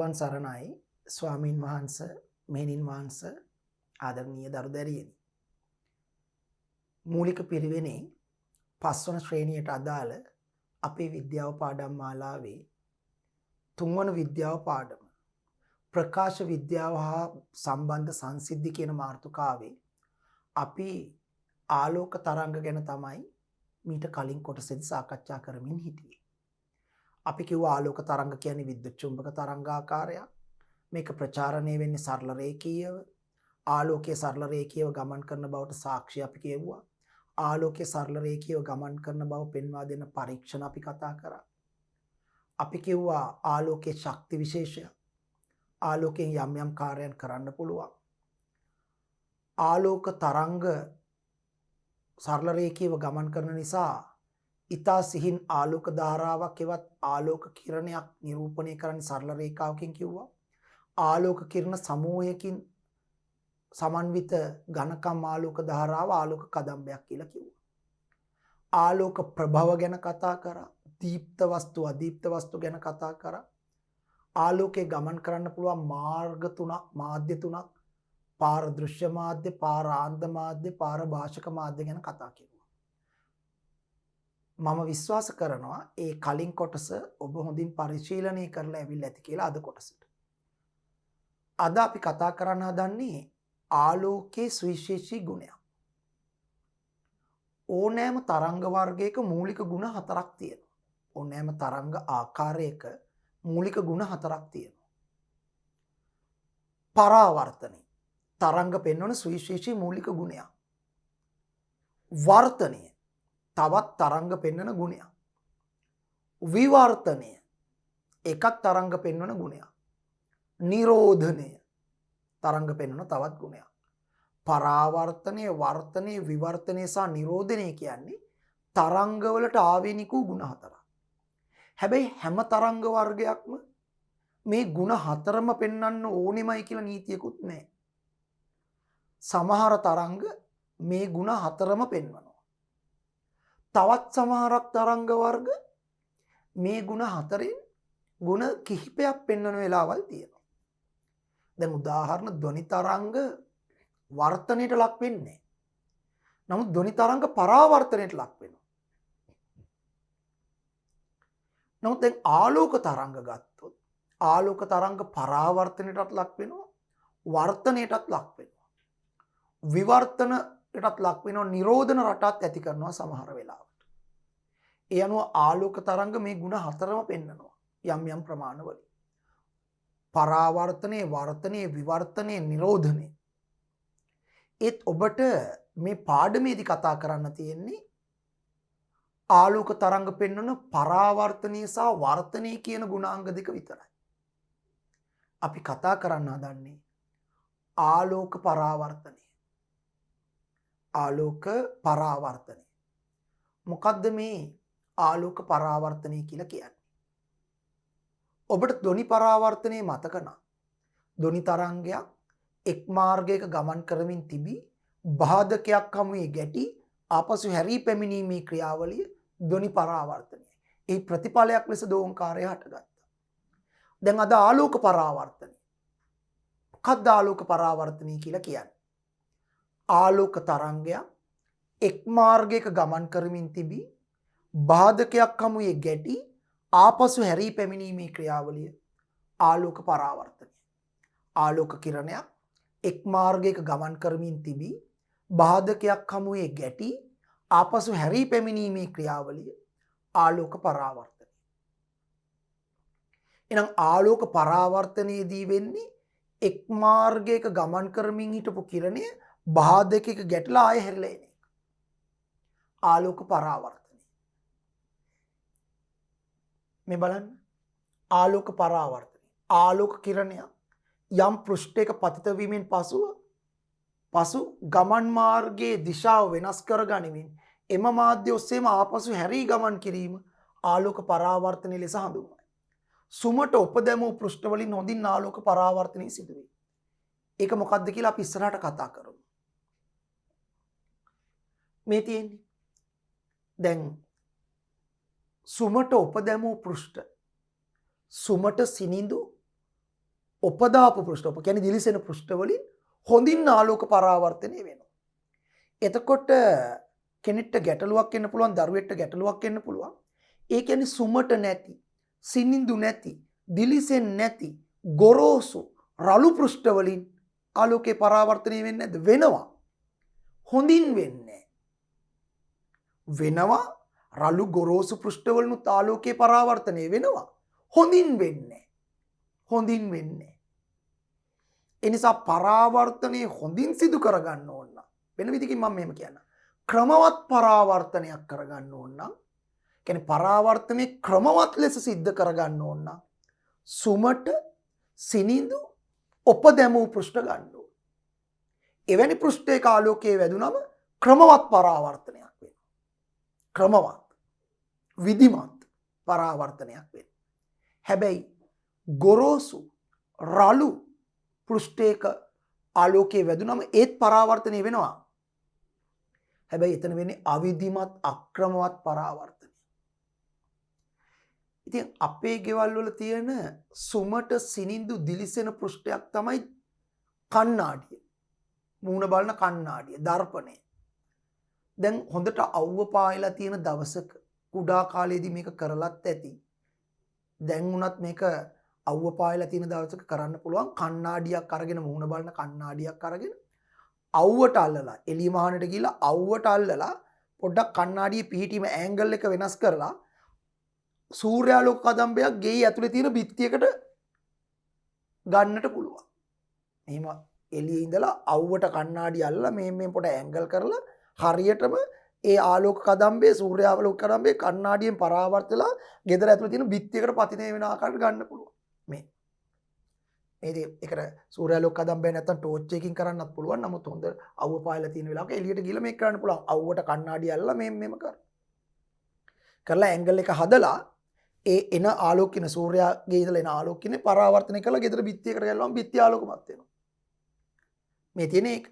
තෙරුවන් සරණයි ස්වාමින් වහන්සේ මෙහෙණින් වහන්සේ ආදරණීය දරුදැරියනි. මූලික පිරිවෙනේ පස්වන ශ්‍රේණියට අදාළ අපේ විද්‍යාව පාඩම් මාලාවේ තුන්වන විද්‍යාව පාඩම ප්‍රකාශ විද්‍යාව හා සම්බන්ධ සංසිද්ධි කියන මාතෘකාවේ අපි ආලෝක තරංග ගැන තමයි මීට කලින් කොටසෙදි සාකච්ඡා කරමින් හිටියේ. අපි කිව්වා ආලෝක තරංග කියන්නේ විද්‍යුත් චුම්බක තරංගාකාරයක්. මේක ප්‍රචාරණය වෙන්නේ සරල රේඛීයව. ආලෝකයේ සරල රේඛීයව ගමන් කරන බවට සාක්ෂි අපි කියුවා. ආලෝකයේ සරල රේඛීයව ගමන් කරන බව පෙන්වා දෙන පරීක්ෂණ අපි කතා කරා. අපි කිව්වා ආලෝකයේ ශක්ති විශේෂය. ආලෝකයෙන් යම් යම් කාර්යයන් කරන්න පුළුවන්. ආලෝක තරංග සරල රේඛීයව ගමන් කරන නිසා ඉතා සිහින් ආලෝක ධාරාවක් එවත් ආලෝක කිරණයක් නිරූපණය කරන්නේ සරල රේඛාවකින් කිව්වා. ආලෝක කිරණ සමූහයකින් සමන්විත ඝනකම් ආලෝක ධාරාව ආලෝක කදම්බයක් කියලා කිව්වා. ආලෝක ප්‍රභව ගැන කතා කරා. දීප්ත වස්තු අදීප්ත වස්තු ගැන කතා කරා. ආලෝකයේ ගමන් කරන්න පුළුවන් මාර්ග තුනක් මාධ්‍ය තුනක් පාරදෘශ්‍ය මාධ්‍ය, පාරාන්ත මාධ්‍ය, පාරභාෂක මාධ්‍ය ගැන කතා කෙරුවා. මම විශ්වාස කරනවා ඒ කලින් කොටස ඔබ හොඳින් පරිශීලනය කරලා ඇවිල්ලා ඇති කියලා අද කොටසට. අද අපි කතා කරන්න හදන්නේ ආලෝකයේ සුවිශේෂී ගුණයක්. ඕනෑම තරංග වර්ගයක මූලික ගුණ හතරක් තියෙනවා. ඕනෑම තරංග ආකාරයක මූලික ගුණ හතරක් තියෙනවා. පරාවර්තනය තරංග පෙන්වන සුවිශේෂී මූලික ගුණයක්. වර්තනය තවත් තරංග පෙන්වන ගුණයක්. විවර්තනය එකක් තරංග පෙන්වන ගුණයක්. නිරෝධනය තරංග පෙන්වන තවත් ගුණයක්. පරාවර්තනය, වර්තනය, විවර්තනය සහ නිරෝධනය කියන්නේ තරංගවලට ආවේනික වූ ගුණ හතරක්. හැබැයි හැම තරංග වර්ගයක්ම මේ ගුණ හතරම පෙන්වන්න ඕනෙමයි කියලා නීතියකුත් නැහැ. සමහර තරංග මේ ගුණ හතරම පෙන්වනවා. තවත් සමහරක් තරංග වර්ග මේ ගුණ හතරෙන් ගුණ කිහිපයක් පෙන්වන වෙලාවල් තියෙනවා. දැන් උදාහරණ ධ්වනි තරංග වර්තනයට ලක් වෙන්නේ. නමුත් ධ්වනි තරංග පරාවර්තනයට ලක් වෙනවා. නමුත් දැන් ආලෝක තරංග ගත්තොත් ආලෝක තරංග පරාවර්තනයටත් ලක් වෙනවා, වර්තනයටත් ලක් වෙනවා. විවර්තනයටත් ලක් වෙනවා, නිරෝධන රටත් ඇති කරනවා සමහර වෙලාවට. ඒ අනුව ආලෝක තරංග මේ ගුණ හතරම පෙන්වනවා යම් යම් ප්‍රමාණවලින්. පරාවර්තනයේ, වර්තනයේ, විවර්තනයේ, නිරෝධනයේ. ඒත් ඔබට මේ පාඩමේදී කතා කරන්න තියෙන්නේ ආලෝක තරංග පෙන්වන පරාවර්තනීය සහ වර්තනීය කියන ගුණාංග දෙක විතරයි. අපි කතා කරන්න හදන්නේ ආලෝක පරාවර්තනය. ආලෝක පරාවර්තනය. මොකද්ද මේ ආලෝක පරාවර්තනය කියලා කියන්නේ? ඔබට ධ්වනි පරාවර්තනයේ මතක නම් ධ්වනි තරංගයක් එක් මාර්ගයක ගමන් කරමින් තිබී බාධකයක් හමුවේ ගැටි ආපසු හැරී පැමිණීමේ ක්‍රියාවලිය ධ්වනි පරාවර්තනය. ඒ ප්‍රතිඵලයක් ලෙස දෝංකාරය හටගත්තා. දැන් අද ආලෝක පරාවර්තනය. මොකක්ද ආලෝක පරාවර්තනය කියලා කියන්නේ? ආලෝක තරංගයක් එක් මාර්ගයක ගමන් කරමින් තිබී බාධකයක් හමුවේ ගැටි ආපසු හැරී පැමිණීමේ ක්‍රියාවලිය ආලෝක පරාවර්තනය. ආලෝක කිරණයක් එක් මාර්ගයක ගමන් කරමින් තිබී බාධකයක් හමුවේ ගැටි ආපසු හැරී පැමිණීමේ ක්‍රියාවලිය ආලෝක පරාවර්තනය. එහෙනම් ආලෝක පරාවර්තනයේදී වෙන්නේ එක් මාර්ගයක ගමන් කරමින් හිටපු කිරණය බාධකයක ගැටලා ආයෙ හැරිලා එන එක. ආලෝක පරාවර්තනය. මේ බලන්න. ආලෝක පරාවර්තනය. ආලෝක කිරණයක් යම් පෘෂ්ඨයක පතිත වීමෙන් පසු ගමන් මාර්ගයේ දිශාව වෙනස් කර ගනිමින් එම මාධ්‍ය ඔස්සේම ආපසු හැරී ගමන් කිරීම ආලෝක පරාවර්තනය ලෙස හඳුන්වනවා. සුමට උපදැමූ පෘෂ්ඨ වලින් හොඳින් ආලෝක පරාවර්තනය සිදු වේ. ඒක මොකක්ද කියලා අපි ඉස්සරහට කතා කරමු. මේ තියෙන්නේ දැන් සුමට උපදැමූ පෘෂ්ඨ සුමට සිනිඳු උපදාපු පෘෂ්ඨ ඔප කියන්නේ දිලිසෙන පෘෂ්ඨ වලින් හොඳින් ආලෝක පරාවර්තනය වෙනවා. එතකොට කෙනෙක්ට ගැටලුවක් එන්න පුළුවන්, දරුවෙක්ට ගැටලුවක් එන්න පුළුවන්. ඒ කියන්නේ සුමට නැති, සිනිඳු නැති, දිලිසෙන්නේ නැති, ගොරෝසු රළු පෘෂ්ඨ වලින් ආලෝකේ පරාවර්තනය වෙන්නේ නැද්ද? වෙනවා. හොඳින් වෙන්නේ වෙනවා. රළු ගොරෝසු පෘෂ්ඨ වලිනුත් ආලෝකේ පරාවර්තනය වෙනවා. හොඳින් වෙන්නේ හොඳින් වෙන්නේ. එනිසා පරාවර්තනය හොඳින් සිදු කරගන්න ඕන නම් වෙන විදිහකින් මම මෙහෙම කියන්න. ක්‍රමවත් පරාවර්තනයක් කරගන්න ඕන නම් කියන්නේ පරාවර්තනයේ ක්‍රමවත් ලෙස සිද්ධ කරගන්න ඕන නම් සුමට සිනිඳු උපදැමූ පෘෂ්ඨ ගන්න ඕන. එවැනි පෘෂ්ඨයක ආලෝකයේ වැදුනම ක්‍රමවත් පරාවර්තනයක් වෙනවා. ක්‍රමවත් විධිමත් පරාවර්තනයක් වෙනවා. හැබැයි ගොරෝසු රළු පෘෂ්ඨයක ආලෝකයේ වැදුනම ඒත් පරාවර්තනය වෙනවා. හැබැයි එතන වෙන්නේ අවිධිමත් අක්‍රමවත් පරාවර්තනය. ඉතින් අපේ ගෙවල් වල තියෙන සුමට සිනිඳු දිලිසෙන පෘෂ්ඨයක් තමයි කණ්ණාඩිය. මූණ බලන කණ්ණාඩිය, දර්පණය. දැන් හොඳට අවුව පායලා තියෙන දවසක කුඩා කාලේදී මේක කරලත් ඇති. දැන් උනත් මේක අවුව පායලා තියෙන දවසක කරන්න පුළුවන්. කණ්ණාඩියක් අරගෙන මූණ බලන කණ්ණාඩියක් අරගෙන අවුවට අල්ලලා එළිය මහනට ගිහලා අවුවට අල්ලලා පොඩ්ඩක් කණ්ණාඩියේ පිහිටීම ඇන්ගල් එක වෙනස් කරලා සූර්යාලෝක කදම්බයක් ගෙයි ඇතුලේ තියෙන බිත්තියකට ගන්නට පුළුවන්. එහෙම එළියේ ඉඳලා අවුවට කණ්ණාඩිය අල්ලලා මේ පොඩ ඇන්ගල් කරලා හරියටම ඒ ආලෝක කදම්බේ සූර්යාලෝක කදම්බේ කණ්ණාඩියෙන් පරාවර්තලා ගෙදර ඇතුලේ තියෙන බිත්තියකට පතිතේ වෙන ආකාරයට ගන්න පුළුවන්. මේ ඒකට සූර්යාලෝක කදම්බේ නැත්තම් ටෝච් එකකින් කරන්නත් පුළුවන්. නමුත් හොඳ අවුව පායලා තියෙන වෙලාවක එළියට ගිහලා මේක කරන්න පුළුවන්. අවුවට කණ්ණාඩිය අල්ලලා මෙහෙම කරලා ඇන්ගල් එක හදලා ඒ එන ආලෝකින සූර්යාගේ ඉඳලා එන ආලෝකිනේ පරාවර්තනය කරලා ගෙදර බිත්තියකට ගැලවුවම බිත්තිය ආලෝකමත් වෙනවා. මේ තියෙන එක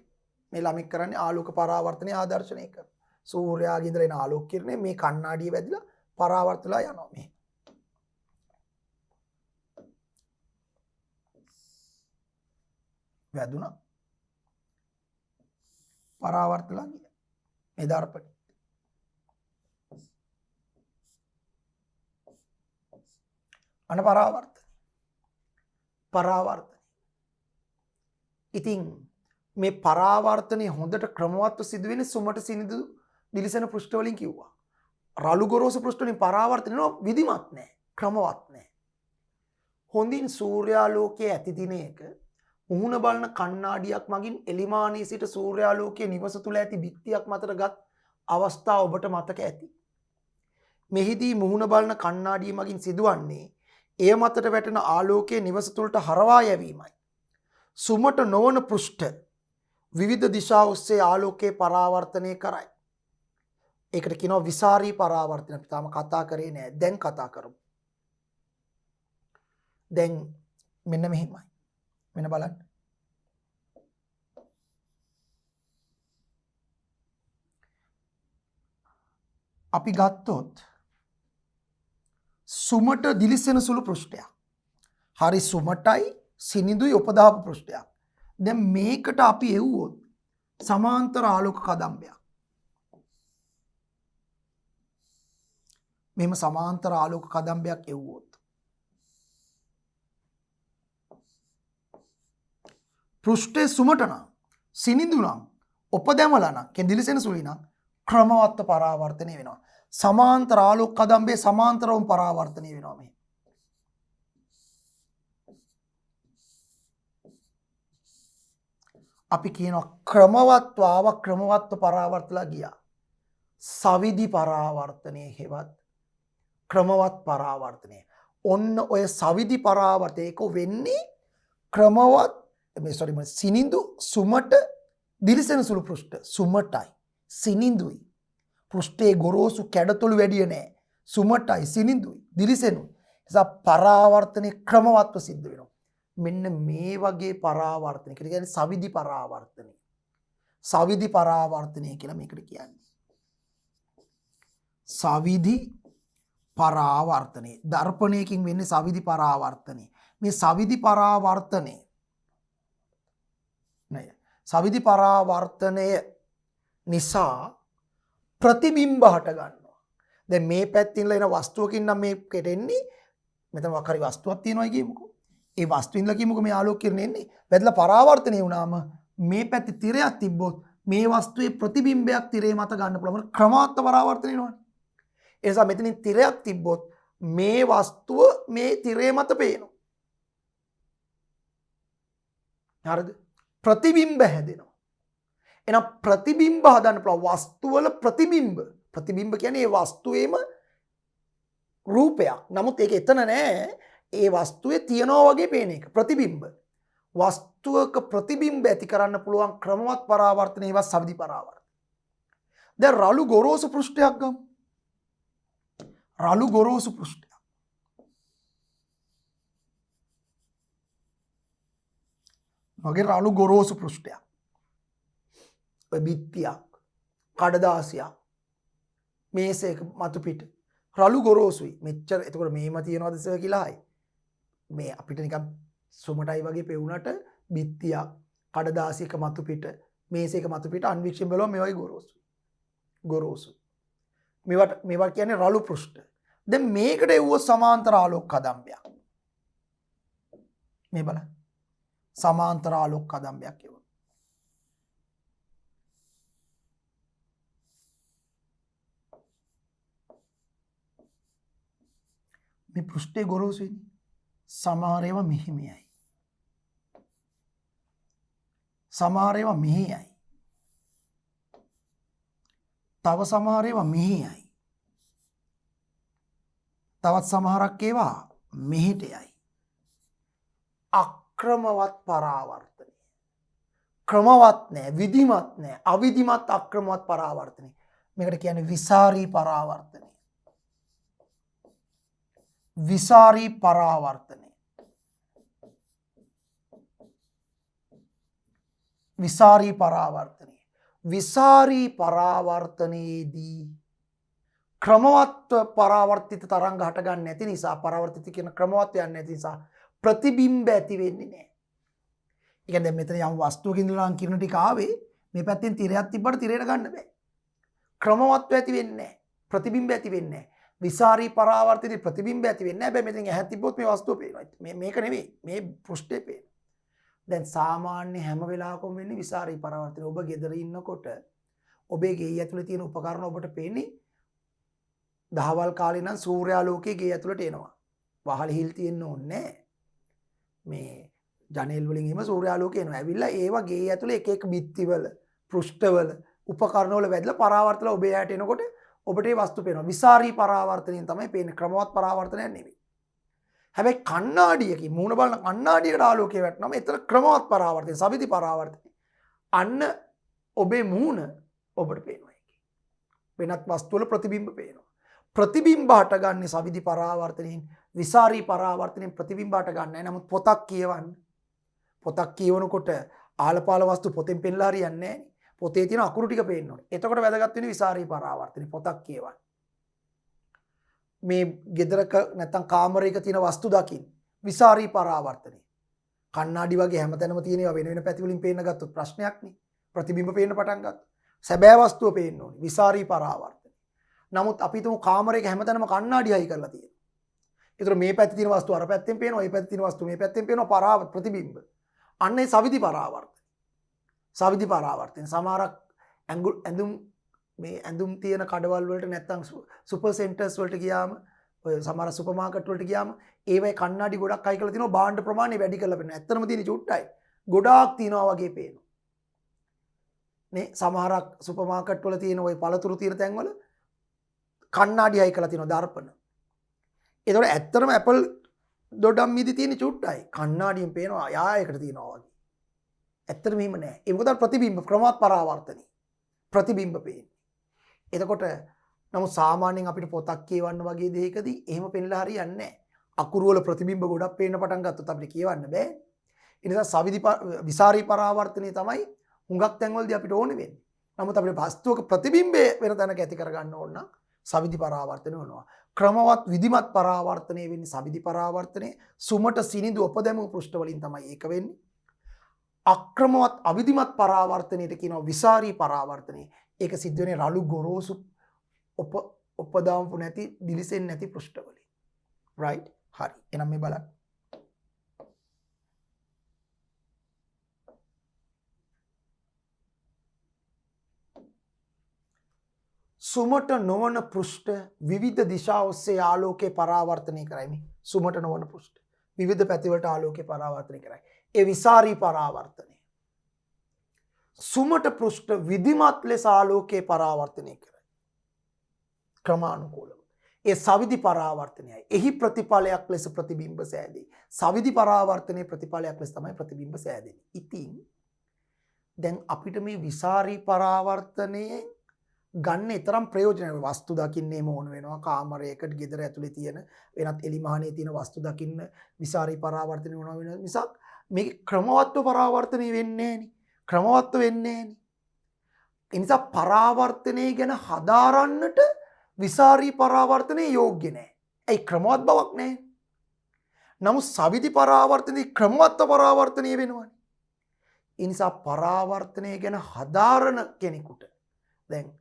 මේ ළමෙක් කරන්නේ ආලෝක පරාවර්තනය ආදර්ශනය කරන. සූර්යාගේ ඉඳලා එන ආලෝක කිරණය මේ කණ්ණාඩිය වැදිලා පරාවර්තලා යනවා මේ. වැදුණා. පරාවර්තලා ගියා. මේ දර්පණය. අන පරාවර්තනය. ඉතින් මේ පරාවර්තනය හොඳට ක්‍රමවත්ව සිදුවෙන්නේ සුමට සිනිඳු දිලිසෙන පෘෂ්ඨ වලින් කිව්වා. රළු ගොරෝසු පෘෂ්ඨ වලින් පරාවර්තනය විධිමත් නැහැ, ක්‍රමවත් නැහැ. හොඳින් සූර්යාලෝකයේ ඇති දිනයක මුහුණ බලන කණ්ණාඩියක් මගින් එලිමානී සිට සූර්යාලෝකයේ නිවස තුල ඇති බිත්තියක් මතට අවස්ථාව ඔබට මතක ඇති. මෙහිදී මුහුණ බලන කණ්ණාඩිය මගින් සිදුවන්නේ එය මතට වැටෙන ආලෝකයේ නිවස තුලට හරවා යැවීමයි. සුමට නොවන පෘෂ්ඨ විවිධ දිශා ඔස්සේ ආලෝකයේ පරාවර්තනය කරයි. ඒකට කියනවා විසාරී පරාවර්තන. අපි තාම කතා කරේ නෑ. දැන් කතා කරමු. දැන් මෙන්න මෙහෙමයි. මෙන්න බලන්න. අපි ගත්තොත් සුමට දිලිසෙන සුළු පෘෂ්ඨයක්. හරි සුමටයි සිනිඳුයි උපදාපු පෘෂ්ඨයක්. දැන් මේකට අපි එව්වොත් සමාන්තර ආලෝක කදම්බයක්. මෙහෙම සමාන්තර ආලෝක කදම්බයක් එව්වොත් පෘෂ්ඨයේ සුමට නම් සිනිඳු නම් උපදැමලා නම් කියන්නේ දිලිසෙන සුළුයි නම් ක්‍රමවත්ව පරාවර්තනය වෙනවා. සමාන්තර ආලෝක කදම්බේ සමාන්තරවම පරාවර්තනය වෙනවා මේ. අපි කියනවා ක්‍රමවත්ව ආව ක්‍රමවත්ව පරාවර්තලා ගියා. සවිදි පරාවර්තනයේ හේවත් ක්‍රමවත් පරාවර්තනය. ඔන්න ඔය සවිදි පරාවර්තයක වෙන්නේ ක්‍රමවත් සිනිඳු සුමට දිලිසෙන සුළු පෘෂ්ඨ සුමටයි සිනිඳුයි. පෘෂ්ඨයේ ගොරෝසු කැඩතොළු වැඩිය නෑ. සුමටයි සිනිඳුයි දිලිසෙනුයි. නිසා පරාවර්තනයේ ක්‍රමවත්ව සිද්ධ වෙනවා. මෙන්න මේ වගේ පරාවර්තනය කියන්නේ සවිදි පරාවර්තනය. සවිදි පරාවර්තනය කියලා මේකට කියන්නේ. සවිදි පරාවර්තනය. දර්පණයකින් වෙන්නේ සවිදි පරාවර්තනය. මේ සවිදි පරාවර්තනය නය. සවිදි පරාවර්තනය නිසා ප්‍රතිබිම්බ හට ගන්නවා. දැන් මේ පැත්තින් එන වස්තුවකින් නම් මේ කෙටෙන්නේ මෙතන මොකක් හරි වස්තුවක් තියෙනවා කියමුකෝ. ඒ වස්තුවින්ලා කියමුකෝ මේ ආලෝක කිරණ එන්නේ. වැදලා පරාවර්තනය වුණාම මේ පැත්තේ තිරයක් තිබ්බොත් මේ වස්තුවේ ප්‍රතිබිම්බයක් තිරේ මත ගන්න පුළුවන්. ක්‍රමාත්මක පරාවර්තනය වෙනවනේ. ඒ නිසා මෙතනින් තිරයක් තිබ්බොත් මේ වස්තුව මේ තිරේ මත පේනවා. හරිද? ප්‍රතිබිම්බ හැදෙනවා. එහෙනම් ප්‍රතිබිම්බ හදන්න පුළුවන් වස්තුවල ප්‍රතිබිම්බ. ප්‍රතිබිම්බ කියන්නේ ඒ වස්තුවේම රූපයක්. නමුත් ඒක එතන නෑ. ඒ වස්තුවේ තියනවා වගේ පේන එක. ප්‍රතිබිම්බ. වස්තුවක ප්‍රතිබිම්බ ඇති කරන්න පුළුවන් ක්‍රමවත් පරාවර්තනය ඒවා සවිදි පරාවර්තන. දැන් රළු ගොරෝසු පෘෂ්ඨයක් ගමු. රළු ගොරෝසු පෘෂ්ඨයක්. වගේ රළු ගොරෝසු පෘෂ්ඨයක්. ඔය බිත්තියක්, කඩදාසියක්, මේසයක මතු පිට රළු ගොරෝසුයි. මෙච්චර එතකොට මේම තියනවද සර් කියලායි. මේ අපිට නිකන් සුමටයි වගේ පෙවුනට බිත්තියක්, කඩදාසියක මතු පිට, මේසයක මතු පිට අන්වික්ෂයෙන් බලුවම මේ වගේ ගොරෝසු. ගොරෝසු. මේවා කියන්නේ රළු පෘෂ්ඨ. දැන් මේකට එවුවොත් සමාන්තර ආලෝක කදම්බයක්. මේ බලන්න. සමාන්තර ආලෝක කදම්බයක් එවුවා. මේ පෘෂ්ඨයේ ගොරෝසු ඉන්නේ. සමහර ඒවා මෙහිමයි. සමහර ඒවා මෙහියි. තව සමහර ඒවා මෙහියි. තවත් සමහරක් ඒවා මෙහිටයයි. අක්‍රමවත් පරාවර්තනය. ක්‍රමවත් නෑ, විධිමත් නෑ, අවිධිමත් අක්‍රමවත් පරාවර්තනය. මේකට කියන්නේ විසාරී පරාවර්තනය. විසාරී පරාවර්තනය. විසාරී පරාවර්තනය. විසාරී පරාවර්තනයේදී ක්‍රමවත් පරාවර්තිත තරංග හටගන්නේ නැති නිසා, පරාවර්තිත කියන ක්‍රමවත් යන්නේ නැති නිසා ප්‍රතිබිම්බ ඇති වෙන්නේ නැහැ. ඒ කියන්නේ දැන් මෙතන යම් වස්තුවක ඉඳලා කිරණ ටික ආවේ මේ පැත්තෙන් තිරයක් තිබ්බට තිරයට ගන්න බෑ. ක්‍රමවත්ව ඇති වෙන්නේ නැහැ. ප්‍රතිබිම්බ ඇති වෙන්නේ නැහැ. විසාරී පරාවර්තිතේ ප්‍රතිබිම්බ ඇති වෙන්නේ නැහැ. හැබැයි මෙතෙන් ඇහැ තිබ්බොත් මේ වස්තුව පේනවා. මේක නෙවෙයි. මේ පෘෂ්ඨේ පේනවා. දැන් සාමාන්‍ය හැම වෙලාවකම වෙන්නේ විසාරී පරාවර්තනය. ඔබ ගෙදර ඉන්නකොට ඔබේ ගේ ඇතුලේ තියෙන උපකරණ ඔබට පේන්නේ දහවල් කාලේ නම් සූර්යාලෝකයේ ගේ ඇතුලට එනවා. වහල හිල් තියෙන්න ඕනේ නැහැ. මේ ජනේල් වලින් එහෙම සූර්යාලෝකය එනවා. ඇවිල්ලා ඒවා ගේ ඇතුලේ එක එක බිත්තිවල, පෘෂ්ඨවල, උපකරණවල වැදලා පරාවර්තන ඔබේ ඇයට එනකොට ඔබට ඒ වස්තු පේනවා. විසාරී පරාවර්තනයෙන් තමයි පේන්නේ. ක්‍රමවත් පරාවර්තනයක් නෙවෙයි. හැබැයි කණ්ණාඩියකින් මූණ බලන කණ්ණාඩියකට ආලෝකය වැටෙනම එතන ක්‍රමවත් පරාවර්තනය, සවිදි පරාවර්තනය. අන්න ඔබේ මූණ ඔබට පේනවා. වෙනත් වස්තු වල ප්‍රතිබිම්බ පේනවා. ප්‍රතිබිම්බ හටගන්නේ සවිදි පරාවර්තනයෙන්. විසාරී පරාවර්තනයෙන් ප්‍රතිබිම්බ හටගන්නේ නැහැ. නමුත් පොතක් කියවන්න. පොතක් කියවනකොට ආලපාල වස්තු පොතෙන් පෙන්නලා හරියන්නේ නැහැ. පොතේ තියෙන අකුරු ටික පේන්න ඕනේ. එතකොට වැදගත් වෙන්නේ විසාරී පරාවර්තනය. පොතක් කියවන්න. මේ ගෙදරක නැත්තම් කාමරයක තියෙන වස්තු දකින්න. විසාරී පරාවර්තනය. කණ්ණාඩි වගේ හැමතැනම තියෙන ඒවා වෙන වෙන පැති වලින් පේන්න ගත්තොත් ප්‍රශ්නයක් නේ. ප්‍රතිබිම්බ පේන්න පටන් ගත්තා. සැබෑ වස්තුව පේන්න ඕනේ. විසාරී පරාවර්තනය. නමුත් අපි තුමු කාමරයක හැමතැනම කණ්ණාඩි හයි කරලා තියෙනවා. ඒතර මේ පැත්තේ තියෙන වස්තු අර පැත්තෙන් පේනවා, මේ පැත්තේ තියෙන වස්තු මේ පැත්තෙන් පේනවා. පරාවර්ත ප්‍රතිබිම්බ. අන්න ඒ සවිදි පරාවර්තන. සවිදි පරාවර්තන. සමහරක් ඇඳුම් මේ ඇඳුම් තියෙන කඩවල් වලට නැත්තම් සුපර් සෙන්ටර්ස් වලට ගියාම, ඔය සමහර සුපර් මාකට් වලට ගියාම ඒවයි කණ්ණාඩි ගොඩක් හයි කරලා තිනවා. භාණ්ඩ ප්‍රමාණය වැඩි කරලා පෙන්නනවා. ඇත්තටම තියෙන චුට්ටයි. ගොඩාක් තියනවා වගේ පේනවා. නේ සමහරක් සුපර් මාකට් වල තියෙන ওই පළතුරු තියෙන තැන්වල කණ්ණාඩි හයි කරලා තිනවා දර්පණ. ඒතකොට ඇත්තටම ඇපල් දොඩම් මිදි තියෙන චුට්ටයි. කණ්ණාඩියෙන් පේනවා යායකට තියනවා වගේ. ඇත්තටම එහෙම නෑ. ඒ මොකද ප්‍රතිබිම්බ ක්‍රමවත් පරාවර්තනයි. ප්‍රතිබිම්බ පේන්නේ. එතකොට නමුත් සාමාන්‍යයෙන් අපිට පොතක් කියවන්න වගේ දෙයකදී එහෙම පෙන්ලා හරියන්නේ නැහැ. අකුරු වල ප්‍රතිබිම්බ ගොඩක් පේන්න පටන් ගත්තොත් අපිට කියවන්න බෑ. ඒ නිසා සවිදි විසාරී පරාවර්තනය තමයි හුඟක් තැන්වලදී අපිට ඕනේ වෙන්නේ. නමුත් අපිට වස්තුවක ප්‍රතිබිම්බය වෙන තැනක ඇති කරගන්න ඕන නම් සවිදි පරාවර්තනය වෙනවා. ක්‍රමවත් විධිමත් පරාවර්තනය වෙන්නේ සවිදි පරාවර්තනය. සුමට සිනිඳු උපදැමූ පෘෂ්ඨ වලින් තමයි ඒක වෙන්නේ. අක්‍රමවත් අවිධිමත් පරාවර්තනයට කියනවා විසාරී පරාවර්තනය. ඒක සිද්ධ වෙන්නේ රළු ගොරෝසු උපදාම්පු නැති දිලිසෙන්නේ නැති පෘෂ්ඨ වලින්. right? හරි. එහෙනම් මේ බලන්න. සුමට නොවන පෘෂ්ඨ විවිධ දිශා ඔස්සේ ආලෝකය පරාවර්තනය කරයි. සුමට නොවන පෘෂ්ඨ විවිධ පැතිවලට ආලෝකය පරාවර්තනය කරයි. ඒ විසාරී පරාවර්තනය. සුමට පෘෂ්ඨ විධිමත් ලෙස ආලෝකය පරාවර්තනය කරයි. ක්‍රමානුකූලව. ඒ සවිධි පරාවර්තනයයි. එහි ප්‍රතිඵලයක් ලෙස ප්‍රතිබිම්බ සෑදේ. සවිධි පරාවර්තනයේ ප්‍රතිඵලයක් ලෙස තමයි ප්‍රතිබිම්බ සෑදෙන්නේ. ඉතින් දැන් අපිට මේ විසාරී පරාවර්තනයේ ගන්න තරම් ප්‍රයෝජනයි. වස්තු දකින්නේ ඕන වෙනවා. කාමරයකට ගෙදර ඇතුලේ තියෙන වෙනත් එලිමහනේ තියෙන වස්තු දකින්න විසාරී පරාවර්තනය වුණා වෙන නිසා මේක ක්‍රමවත්ව පරාවර්තනය වෙන්නේ නැහෙනි. ක්‍රමවත්ව වෙන්නේ නැහෙනි. ඒ නිසා පරාවර්තනය ගැන හදාරන්නට විසාරී පරාවර්තනය යෝග්‍ය නැහැ. ඒ ක්‍රමවත් බවක් නැහැ. නමුත් සවිධි පරාවර්තනයේ ක්‍රමවත් පරාවර්තනය වෙනවනේ. ඒ නිසා පරාවර්තනය ගැන හදාරන කෙනෙකුට දැන්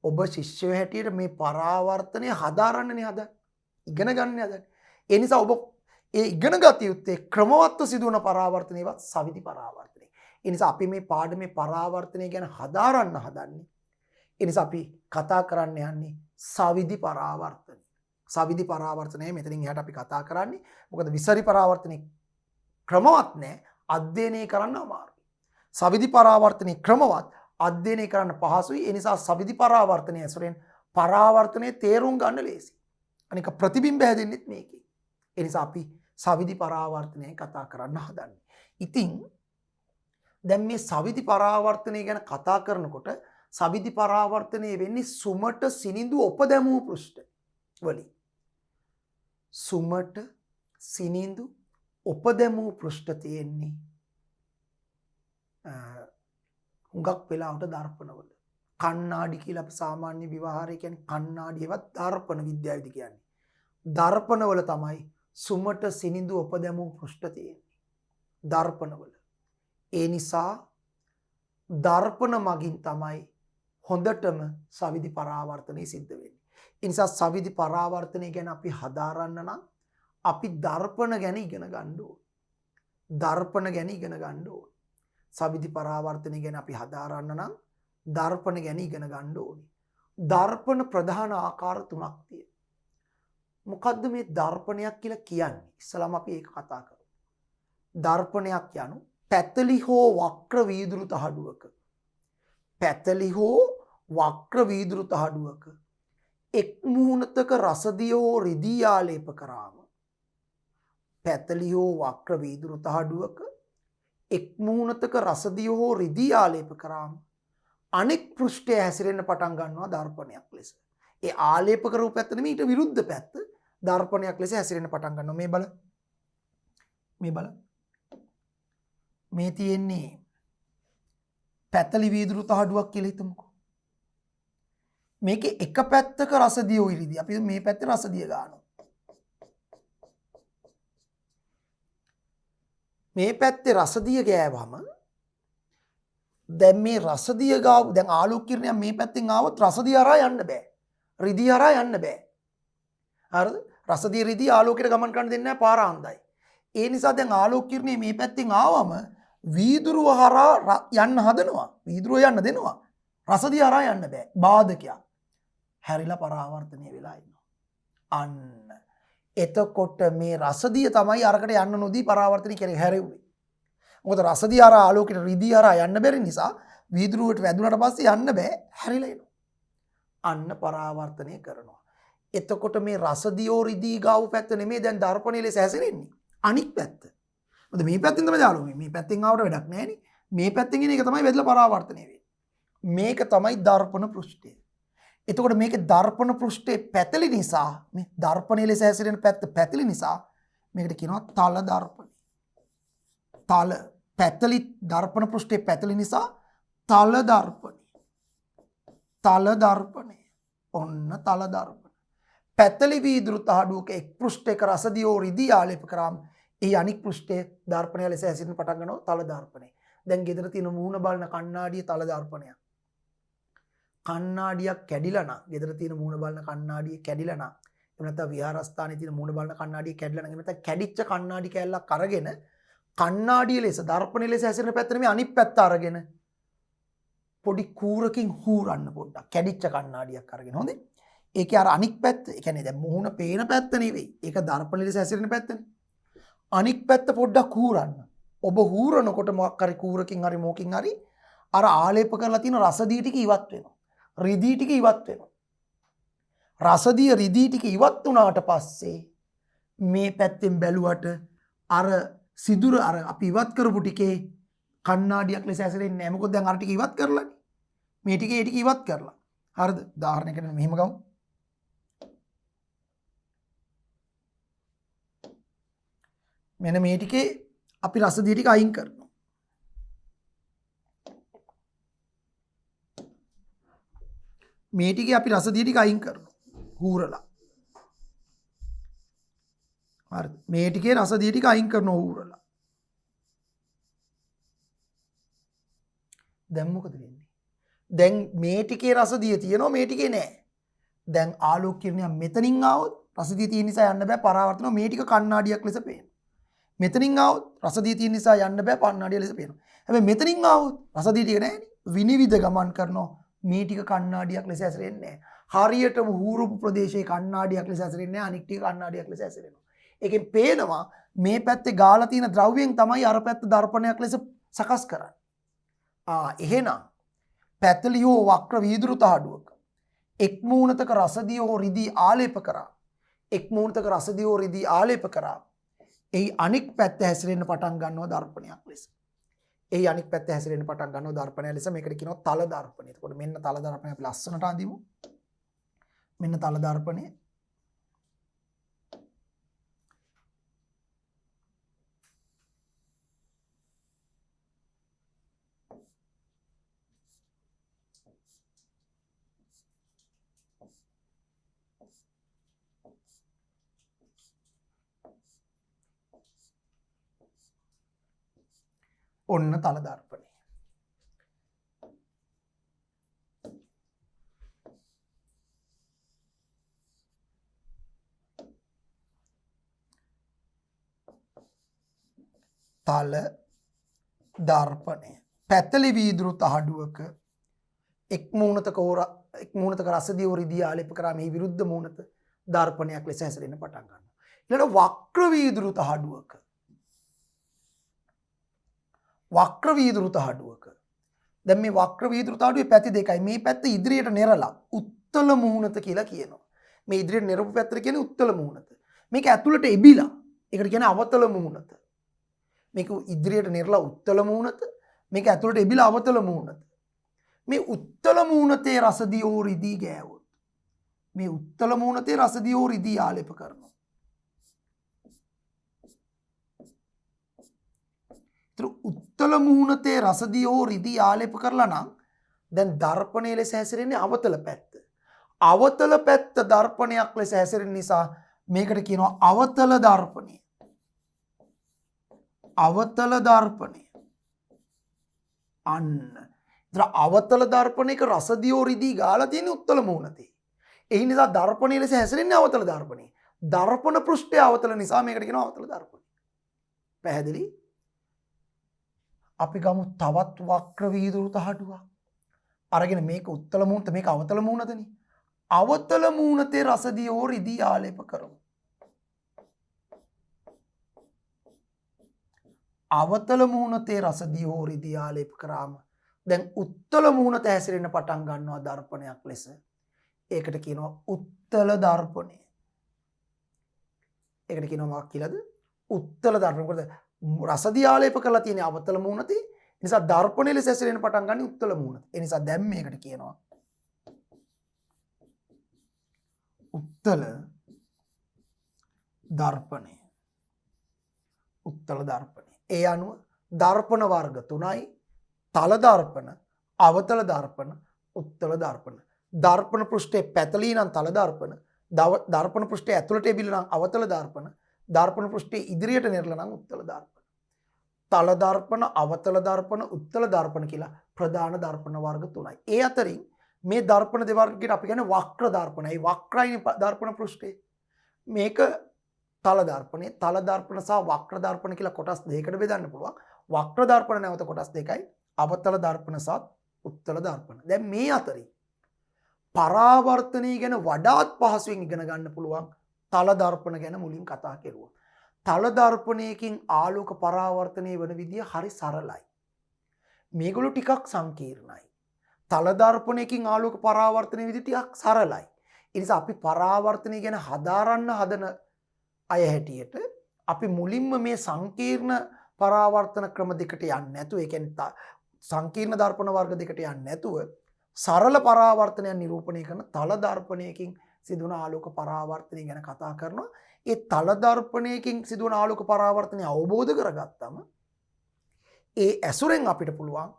ඔබ ශිෂ්‍යව හැටියට මේ පරාවර්තනය හදාරන්නනේ හදන්නේ. ඉගෙන ගන්න හදන්නේ. ඒ නිසා ඔබ ඒ ඉගෙන ගත යුත්තේ ක්‍රමවත්ව සිදුවන පරාවර්තනයවත් සවිධි පරාවර්තනය. ඒ නිසා අපි මේ පාඩමේ පරාවර්තනය ගැන හදාරන්න හදන්නේ. ඒ නිසා අපි කතා කරන්න යන්නේ සවිධි පරාවර්තනය. සවිධි පරාවර්තනය මෙතනින් එහාට අපි කතා කරන්නේ. මොකද විසරි පරාවර්තනය ක්‍රමවත් නැහැ. අධ්‍යයනය කරන්න අමාරුයි. සවිධි පරාවර්තනය ක්‍රමවත් අධ්‍යයනය කරන්න පහසුයි. ඒ නිසා සවිධි පරාවර්තනය ඇසුරෙන් පරාවර්තනයේ තේරුම් ගන්න ලේසි. අනික ප්‍රතිබිම්බ හැදෙන්නෙත් මේකේ. ඒ නිසා අපි සවිධි පරාවර්තනය කතා කරන්න හදන්නේ. ඉතින් දැන් මේ සවිධි පරාවර්තනය ගැන කතා කරනකොට සවිධි පරාවර්තනය වෙන්නේ සුමට සිනිඳු උපදැමූ පෘෂ්ඨ වලින්. සුමට සිනිඳු උපදැමූ පෘෂ්ඨ තියෙන්නේ හුඟක් වෙලාවට දර්පණවල. කණ්ණාඩි කියලා අපි සාමාන්‍ය ව්‍යවහාරයේ කියන්නේ කණ්ණාඩියවත් දර්පණ විද්‍යාවේදී කියන්නේ. දර්පණවල තමයි සුමට සිනිඳු උපදැමූ පෘෂ්ඨ තියෙන්නේ. දර්පණවල. ඒ නිසා දර්පණ මගින් තමයි හොඳටම සවිධි පරාවර්තනය සිද්ධ වෙන්නේ. ඒ නිසා සවිධි පරාවර්තනය ගැන අපි හදාරන්න නම් අපි දර්පණ ගැන ඉගෙන ගන්න ඕන. දර්පණ ගැන ඉගෙන ගන්න ඕන. සවිධි පරාවර්තනය ගැන අපි හදාරන්න නම් දර්පණ ගැන ඉගෙන ගන්න ඕනේ. දර්පණ ප්‍රධාන ආකාර තුනක් තියෙනවා. මොකද්ද මේ දර්පණයක් කියලා කියන්නේ? ඉස්සලාම අපි ඒක කතා කරමු. දර්පණයක් යනු පැතලි හෝ වක්‍ර වීදුරු තහඩුවක. පැතලි හෝ වක්‍ර වීදුරු තහඩුවක එක් මුහුණතක රසදිය හෝ රිදී ආලේප කරාම. පැතලි හෝ වක්‍ර වීදුරු තහඩුවක එක් මුහුණතක රසදිය හෝ රිදී ආලේප කරාම අනෙක් පෘෂ්ඨය හැසිරෙන්න පටන් ගන්නවා දර්පණයක් ලෙස. ඒ ආලේප කරපු පැත්ත නෙමෙයි ඊට විරුද්ධ පැත්ත දර්පණයක් ලෙස හැසිරෙන්න පටන් ගන්නවා. මේ බල. මේ බල. මේ තියෙන්නේ පැතලි වීදුරු තහඩුවක් කියලා හිතමුකෝ. මේකේ එක පැත්තක රසදිය උයිරිදී. අපි මේ පැත්තේ රසදිය ගන්නවා. මේ පැත්තේ රසදිය ගෑවම දැන් මේ රසදිය ගාව දැන් ආලෝක කිරණයක් මේ පැත්තෙන් ආවොත් රසදිය හරහා යන්න බෑ. රිදී හරහා යන්න බෑ. හරිද? රසදිය රිදී ආලෝකයට ගමන් කරන්න දෙන්නේ නැහැ පාර අන්දයි. ඒ නිසා දැන් ආලෝක කිරණේ මේ පැත්තෙන් ආවම වීදුරුව හරහා යන්න හදනවා. වීදුරුව යන්න දෙනවා. රසදිය හරහා යන්න බෑ. බාධකයක්. හැරිලා පරාවර්තනය වෙලා ඉන්නවා. අන්න. එතකොට මේ රසදිය තමයි අරකට යන්න නොදී පරාවර්තනය කරේ හැරෙන්නේ. මොකද රසදිය හරහා ආලෝකයට රිදී හරහා යන්න බැරි නිසා වීදුරුවට වැදුනට පස්සේ යන්න බෑ. හැරිලා එනවා. අන්න පරාවර්තනය කරනවා. එතකොට මේ රසදියෝ රිදී ගාව පැත්ත නෙමෙයි දැන් දර්පණයේ ලෙස හැසිරෙන්නේ. අනික් පැත්ත. මොකද මේ පැත්තෙන් තමයි ආලෝකය. මේ පැත්තෙන් ආවට වැඩක් නැහැ නේ. මේ පැත්තෙන් එන එක තමයි වැදලා පරාවර්තනය වෙන්නේ. මේක තමයි දර්පණ පෘෂ්ඨය. එතකොට මේකේ දර්පණ පෘෂ්ඨයේ පැතලි නිසා මේ දර්පණයේ ලෙස හැසිරෙන පැත්ත පැතලි නිසා මේකට කියනවා තල දර්පණය. තල පැතලි දර්පණ පෘෂ්ඨයේ පැතලි නිසා තල දර්පණය. තල දර්පණය. ඔන්න තල දර්පණ. පැතලි වීදුරු තහඩුවක එක් පෘෂ්ඨයක රසදියෝ රිදී ආලේප කරාම ඒ අනික් පෘෂ්ඨයේ දර්පණය ලෙස හැසිරෙන පටන් ගන්නවා තල දර්පණය. දැන් ගෙදර තියෙන මූණ බලන කණ්ණාඩිය තල දර්පණයක්. කණ්ණාඩියක් කැඩිලා නම් ගෙදර තියෙන මූණ බලන කණ්ණාඩිය කැඩිලා නම් එහෙම නැත්නම් විහාරස්ථානයේ තියෙන මූණ බලන කණ්ණාඩිය කැඩිලා නම් එහෙම නැත්නම් කැඩිච්ච කණ්ණාඩි කැල්ලක් අරගෙන කණ්ණාඩිය ලෙස දර්පණය ලෙස හැසිරෙන පැත්තට මේ අනිත් පැත්ත අරගෙන පොඩි කූරකින් හූරන්න පොඩ්ඩක් කැඩිච්ච කණ්ණාඩියක් අරගෙන හොඳේ. ඒකේ අර අනික් පැත්ත, ඒ කියන්නේ දැන් මූණ පේන පැත්ත නෙවෙයි. ඒක දර්පණය ලෙස හැසිරෙන පැත්තනේ. අනික් පැත්ත පොඩ්ඩක් හූරන්න. ඔබ හූරනකොට මොකක් හරි කූරකින් හරි මොකකින් හරි අර ආලේප කරලා තියෙන රසදී ටික ඉවත් වෙනවා. රිදී ටික ඉවත් වෙනවා. රසදිය රිදී ටික ඉවත් වුණාට පස්සේ මේ පැත්තෙන් බැලුවට අර සිදුර අර අපි ඉවත් කරපු ටිකේ කණ්ණාඩියක් ලෙස හැසිරෙන්නේ නැහැ. මොකද දැන් අර ටික ඉවත් කරලානේ. මේ ටිකේ ඒ ටික ඉවත් කරලා. හරිද? උදාහරණයකට මෙහෙම ගමු. මෙන්න මේ ටිකේ අපි රසදිය ටික අයින් කරනවා. මේ ටිකේ අපි රසදිය ටික අයින් කරනවා. හූරලා. හරිද? මේ ටිකේ රසදිය ටික අයින් කරනවා හූරලා. දැන් මොකද වෙන්නේ? දැන් මේ ටිකේ රසදිය තියෙනවා මේ ටිකේ නෑ. දැන් ආලෝක කිරණයක් මෙතනින් ආවොත් රසදිය තියෙන නිසා යන්න බෑ පරාවර්තන මේ ටික කණ්ණාඩියක් ලෙස පේනවා. මෙතනින් ආවොත් රසදිය තියෙන නිසා යන්න බෑ කණ්ණාඩිය ලෙස පේනවා. හැබැයි මෙතනින් ආවොත් රසදිය ටික නෑනේ. විනිවිද ගමන් කරනවා මේ ටික කණ්ණාඩියක් ලෙස හැසිරෙන්නේ නෑ. හරියටම හූරුපු ප්‍රදේශයේ කණ්ණාඩියක් ලෙස හැසිරෙන්නේ නෑ අනික් ටික කණ්ණාඩියක් ලෙස හැසිරෙනවා. ඒකෙන් පේනවා මේ පැත්තේ ගාලා තියෙන ද්‍රව්‍යයෙන් තමයි අර පැත්ත දර්පණයක් ලෙස සකස් කරන්නේ. එහෙනම් පැතලියෝ වක්‍ර වීදුරු තහඩුවක එක් මූණතක රසදියෝ රිදී ආලේප කරා. එක් මූණතක රසදියෝ රිදී ආලේප කරා. එහි අනික් පැත්ත හැසිරෙන්න පටන් ගන්නවා දර්පණයක් ලෙස. එහි අනික් පැත්ත හැසිරෙන්න පටන් ගන්නවා දර්පණය ලෙස. මේකට කියනවා තල දර්පණය. එතකොට මෙන්න තල දර්පණය අපි ලස්සනට අඳිමු. මෙන්න තල දර්පණය. ඔන්න තල දර්පණය. තල දර්පණය. පැතලි වීදුරු තහඩුවක එක් මූණතක රසදිය රිදී ආලේප කරා මේ විරුද්ධ මූණත දර්පණයක් ලෙස හැසිරෙන්න පටන් ගන්නවා. ඊළඟ වක්‍ර වීදුරු තහඩුවක වක්‍ර වීදුරු තහඩුවක දැන් මේ වක්‍ර වීදුරු තහඩුවේ පැති දෙකයි. මේ පැත්ත ඉදිරියට නෙරලා උත්තල මූණත කියලා කියනවා. මේ ඉදිරියට නෙරපු පැත්තට කියන්නේ උත්තල මූණත. මේක ඇතුළට එබිලා ඒකට කියන්නේ අවතල මූණත. මේක ඉදිරියට නෙරලා උත්තල මූණත, මේක ඇතුළට එබිලා අවතල මූණත. මේ උත්තල මූණතේ රසදියෝ රිදී ගෑවොත් මේ උත්තල මූණතේ රසදියෝ රිදී ආලේප කරනවා. උත්තල මූණතේ රසදියෝ රිදී ආලේප කරලා නම් දැන් දර්පණය ලෙස හැසිරෙන්නේ අවතල පැත්ත. අවතල පැත්ත දර්පණයක් ලෙස හැසිරෙන නිසා මේකට කියනවා අවතල දර්පණය. අවතල දර්පණය. අන්න. ඒතර අවතල දර්පණයක රසදියෝ රිදී ගාලා තියෙන උත්තල මූණතේ. ඒ නිසා දර්පණය ලෙස හැසිරෙන්නේ අවතල දර්පණය. දර්පණ පෘෂ්ඨය අවතල නිසා මේකට කියනවා අවතල දර්පණය. පැහැදිලි? අපි ගමු තවත් වක්‍ර වීදුරු තහඩුවක්. අරගෙන මේක උත්තල මූණත මේක අවතල මූණතනේ. අවතල මූණතේ රසදියෝ රිදී ආලේප කරමු. අවතල මූණතේ රසදියෝ රිදී ආලේප කරාම දැන් උත්තල මූණත හැසිරෙන්න පටන් ගන්නවා දර්පණයක් ලෙස. ඒකට කියනවා උත්තල දර්පණය. ඒකට කියනවා මොකක් කියලාද? උත්තල දර්පණය. මොකද රසදිය ආලේප කරලා තියෙන අවතල මූණතේ නිසා දර්පණය ලෙස හැසිරෙන්න පටන් ගන්න උත්තල මූණත. ඒ නිසා දැන් මේකට කියනවා උත්තල දර්පණය. උත්තල දර්පණය. ඒ අනුව දර්පණ වර්ග 3යි. තල දර්පණ, අවතල දර්පණ, උත්තල දර්පණ. දර්පණ පෘෂ්ඨයේ පැතලී නම් තල දර්පණ, දර්පණ පෘෂ්ඨයේ ඇතුළට එබිල නම් අවතල දර්පණ, දර්පණ පෘෂ්ඨයේ ඉදිරියට නෙරළ නම් උත්තල දර්පණ. තල දර්පණ, අවතල දර්පණ, උත්තල දර්පණ කියලා ප්‍රධාන දර්පණ වර්ග තුනයි. ඒ අතරින් මේ දර්පණ දෙවර්ගයට අපි කියන්නේ වක්‍ර දර්පණ. ඒ වක්‍රයින දර්පණ පෘෂ්ඨය. මේක තල දර්පණය. තල දර්පණ සහ වක්‍ර දර්පණ කියලා කොටස් දෙකකට බෙදන්න පුළුවන්. වක්‍ර දර්පණ නැවත කොටස් දෙකයි. අවතල දර්පණ සහ උත්තල දර්පණ. දැන් මේ අතරින් පරාවර්තනය ගැන වඩාත් පහසුවෙන් ඉගෙන ගන්න පුළුවන් තල දර්පණ ගැන මුලින් කතා කෙරුවා. තල දර්පණයකින් ආලෝක පරාවර්තනය වන විදිය හරි සරලයි. මේගොල්ලෝ ටිකක් සංකීර්ණයි. තල දර්පණයකින් ආලෝක පරාවර්තනය විදිය ටිකක් සරලයි. ඒ නිසා අපි පරාවර්තනය ගැන හදාරන්න හදන අය හැටියට අපි මුලින්ම මේ සංකීර්ණ පරාවර්තන ක්‍රම දෙකට යන්නේ නැතුව, ඒ කියන්නේ සංකීර්ණ දර්පණ වර්ග දෙකට යන්නේ නැතුව සරල පරාවර්තනයක් නිරූපණය කරන තල දර්පණයකින් සිදුවන ආලෝක පරාවර්තනය ගැන කතා කරනවා. ඒ තල දර්පණයකින් සිදුවන ආලෝක පරාවර්තනය අවබෝධ කරගත්තම ඒ ඇසුරෙන් අපිට පුළුවන්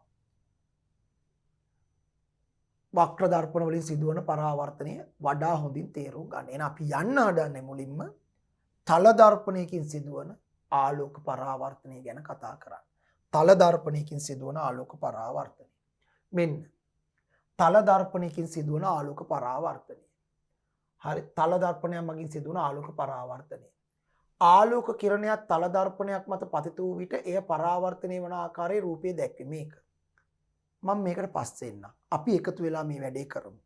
වක්‍ර දර්පණ වලින් සිදුවන පරාවර්තනය වඩා හොඳින් තේරුම් ගන්න. එහෙනම් අපි යන්න හදන්නේ මුලින්ම තල දර්පණයකින් සිදුවන ආලෝක පරාවර්තනය ගැන කතා කරන්න. තල දර්පණයකින් සිදුවන ආලෝක පරාවර්තනය. මෙන්න තල දර්පණයකින් සිදුවන ආලෝක පරාවර්තනය. හරි, තල දර්පණයක් මගින් සිදුවන ආලෝක පරාවර්තනය. ආලෝක කිරණයක් තල දර්පණයක් මත පතිත වූ විට එය පරාවර්තනය වන ආකාරයේ රූපය දැක්වේ. මේක මම මේකට පස්සේ එන්නම්. අපි එකතු වෙලා මේ වැඩේ කරමු.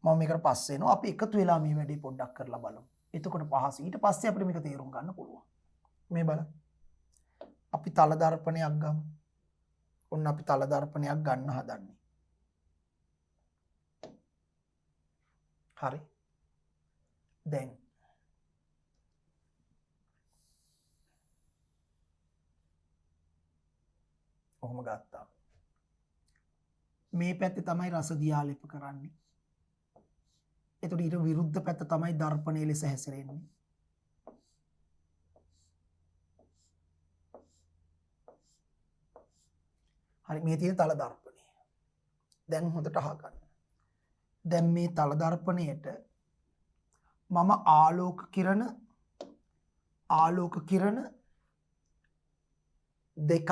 මම මේකට පස්සේ එනවා. අපි එකතු වෙලා මේ වැඩේ පොඩ්ඩක් කරලා බලමු. එතකොට පහසු. ඊට පස්සේ අපිට මේක තේරුම් ගන්න පුළුවන්. මේ බලන්න. අපි තල දර්පණයක් ගමු. ඔන්න අපි තල දර්පණයක් ගන්න හදන්නේ. හරි. දැන් ඔහොම ගත්තා. මේ පැත්තේ තමයි රස දියාලේප කරන්නේ. එතකොට ඊට විරුද්ධ පැත්ත තමයි දර්පණයේ ලෙස හැසිරෙන්නේ. හරි, මේ තියෙන තල දර්පණය. දැන් හොඳට අහගන්න. දැන් මේ තල දර්පණයට මම ආලෝක කිරණ දෙකක්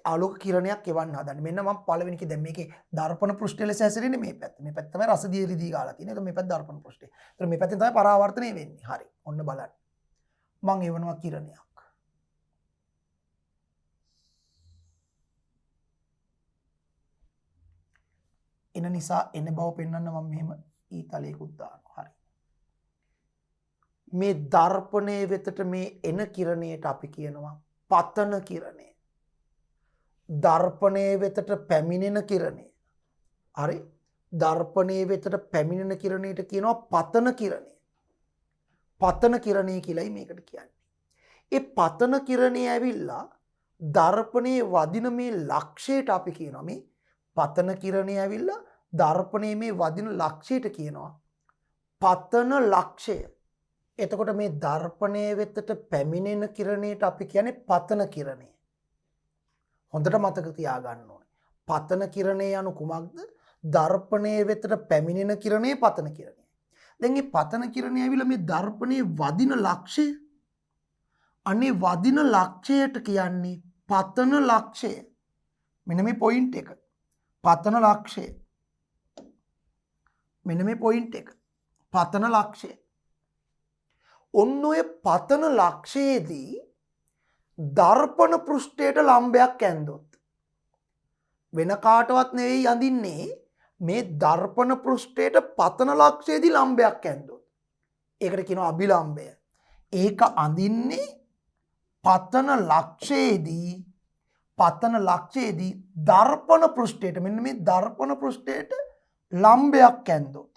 ආලෝක කිරණයක් එවන්න හදන්නේ. මෙන්න මම පළවෙනි කි දැන් මේකේ දර්පණ පෘෂ්ඨය ලෙස හැසිරෙන්නේ මේ පැත්ත. මේ පැත්ත තමයි රස දියලි ගාලා තියෙන්නේ. ඒක මේ පැත්ත දර්පණ පෘෂ්ඨය. ඒතර මේ පැත්තෙන් තමයි පරාවර්තනය වෙන්නේ. හරි. ඔන්න බලන්න. මම එවනවා කිරණයක්. එන නිසා එන බව පෙන්වන්න මම මෙහෙම ඊතලයකුත් දානවා. හරි. මේ දර්පණයේ වෙතට මේ එන කිරණයට අපි කියනවා පතන කිරණය. දර්පණයේ වෙතට පැමිණෙන කිරණය. හරි. දර්පණයේ වෙතට පැමිණෙන කිරණයට කියනවා පතන කිරණය. පතන කිරණය කියලායි මේකට කියන්නේ. ඒ පතන කිරණය ඇවිල්ලා දර්පණයේ වදින මේ ලක්ෂයට අපි කියනවා මේ පතන කිරණය ඇවිල්ලා දර්පණයේ මේ වදින ලක්ෂයට කියනවා පතන ලක්ෂය. එතකොට මේ දර්පණයේ වෙතට පැමිණෙන කිරණයට අපි කියන්නේ පතන කිරණය. හොඳට මතක තියාගන්න ඕනේ. පතන කිරණය යනු කුමක්ද? දර්පණයේ වෙතට පැමිණෙන කිරණේ පතන කිරණය. දැන් මේ පතන කිරණය ඇවිල්ලා මේ දර්පණයේ වදින ලක්ෂය, අනේ වදින ලක්ෂයට කියන්නේ පතන ලක්ෂය. මෙන්න මේ පොයින්ට් එක. පතන ලක්ෂය. මෙන්න මේ පොයින්ට් එක. පතන ලක්ෂය. ඔන්න ඔය පතන ලක්ෂයේදී දර්පණ පෘෂ්ඨයට ලම්බයක් ඇන්දොත් වෙන කාටවත් නෙවෙයි අඳින්නේ, මේ දර්පණ පෘෂ්ඨයට පතන ලක්ෂයේදී ලම්බයක් ඇන්දොත් ඒකට කියනවා අභිලම්බය. ඒක අඳින්නේ පතන ලක්ෂයේදී දර්පණ පෘෂ්ඨයට, මෙන්න මේ දර්පණ පෘෂ්ඨයට ලම්බයක් ඇන්දොත්,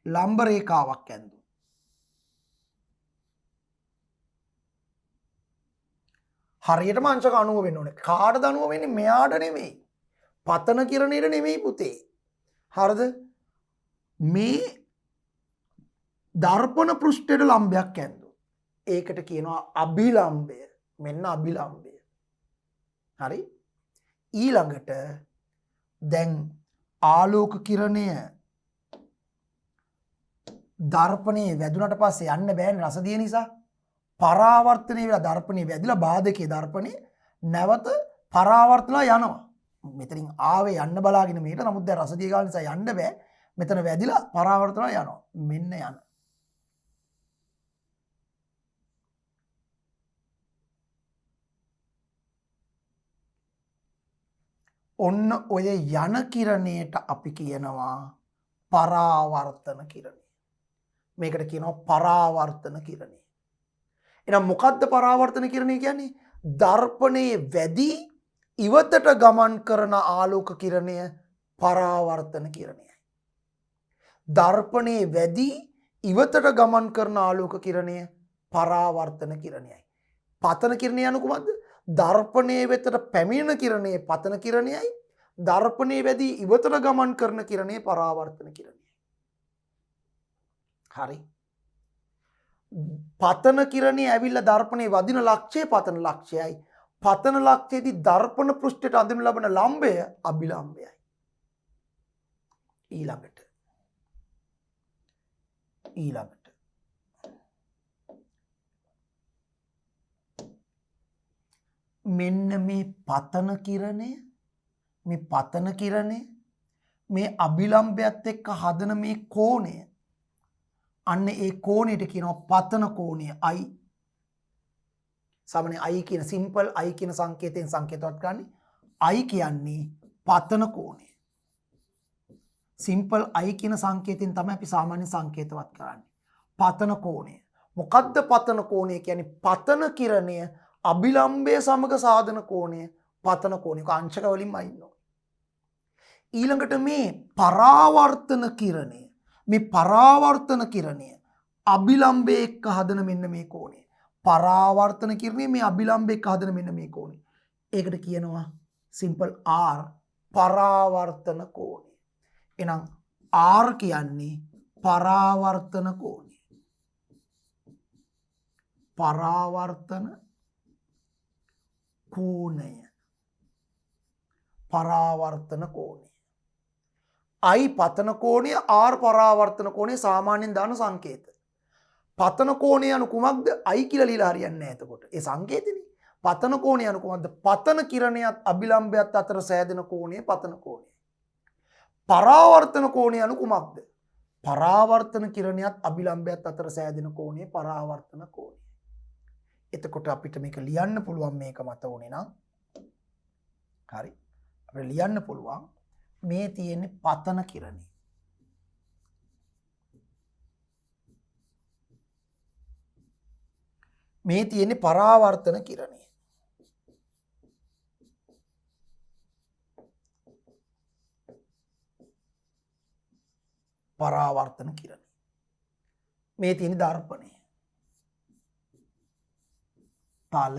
ලම්බ රේඛාවක් ඇන්දොත් හරියටම අංශක 90 වෙන්න ඕනේ. කාටද 90 වෙන්නේ? මෙයාට නෙමෙයි. පතන කිරණයට නෙමෙයි පුතේ. හරිද? මේ දර්පණ පෘෂ්ඨයට ලම්බයක් ඇන්දොත් ඒකට කියනවා අභිලම්බය. මෙන්න අභිලම්බය. හරි? ඊළඟට දැන් ආලෝක කිරණය දර්පණයේ වැදුනට පස්සේ යන්න බෑනේ රසදිය නිසා. පරාවර්තනය වෙලා දර්පණයේ වැදිලා බාධකයේ දර්පණේ නැවත පරාවර්තනලා යනවා. මෙතනින් ආවේ යන්න බලාගෙන මේට නමුත් දැන් රසදිය ගාන නිසා යන්න බෑ. මෙතන වැදිලා පරාවර්තනලා යනවා. මෙන්න යන. ඔන්න ඔය යන කිරණයට අපි කියනවා පරාවර්තන කිරණය. මේකට කියනවා පරාවර්තන කිරණය. එහෙනම් මොකද්ද පරාවර්තන කිරණය කියන්නේ? දර්පණයේ වැදී ඉවතට ගමන් කරන ආලෝක කිරණය පරාවර්තන කිරණයයි. දර්පණයේ වැදී ඉවතට ගමන් කරන ආලෝක කිරණය පරාවර්තන කිරණයයි. පතන කිරණය යනු කුමක්ද? දර්පණයේ වෙතට පැමිණෙන කිරණයේ පතන කිරණයයි. දර්පණයේ වැදී ඉවතට ගමන් කරන කිරණේ පරාවර්තන කිරණයයි. හරි. පතන කිරණේ ඇවිල්ලා දර්පණයේ වදින ලක්ෂය පතන ලක්ෂයයි. පතන ලක්ෂයේදී දර්පණ පෘෂ්ඨයට අඳිනු ලබන ලම්බය අභිලම්බයයි. ඊළඟට මෙන්න මේ පතන කිරණය මේ අභිලම්බයත් එක්ක හදන මේ කෝණය අන්න ඒ කෝණයට කියනවා පතන කෝණය I. සාමාන්‍ය I කියන සිම්පල් I කියන සංකේතයෙන් සංකේතවත් කරන්නේ I කියන්නේ පතන කෝණය. සිම්පල් I කියන සංකේතයෙන් තමයි අපි සාමාන්‍ය සංකේතවත් කරන්නේ. පතන කෝණය. මොකද්ද පතන කෝණය කියන්නේ? පතන කිරණය අභිලම්බය සමග සාධන කෝණය පතන කෝණය. අංශක වලින්ම ඉන්නවා. ඊළඟට මේ පරාවර්තන කිරණය අභිලම්බය එක්ක හදන මෙන්න මේ කෝණය. පරාවර්තන කිරණය මේ අභිලම්බය එක්ක හදන මෙන්න මේ කෝණය. ඒකට කියනවා සිම්පල් R පරාවර්තන කෝණය. එහෙනම් R කියන්නේ පරාවර්තන කෝණය. පරාවර්තන කෝණය. I පතන කෝණය R පරාවර්තන කෝණය සාමාන්‍යයෙන් දාන සංකේත. පතන කෝණය anu කුමක්ද? I කියලා ලියලා හරියන්නේ නැහැ එතකොට. ඒ සංකේතනේ. පතන කෝණය anu කුමක්ද? පතන කිරණයත් අභිලම්බයත් අතර සෑදෙන කෝණය පතන කෝණය. පරාවර්තන කෝණය anu කුමක්ද? පරාවර්තන කිරණයත් අභිලම්බයත් අතර සෑදෙන කෝණය පරාවර්තන කෝණය. එතකොට අපිට මේක ලියන්න පුළුවන් මේක මත උනේ නම් හරි. අපිට ලියන්න පුළුවන් මේ තියෙන්නේ පතන කිරණය. මේ තියෙන්නේ පරාවර්තන කිරණය. පරාවර්තන කිරණය. මේ තියෙන්නේ දර්පණය. තල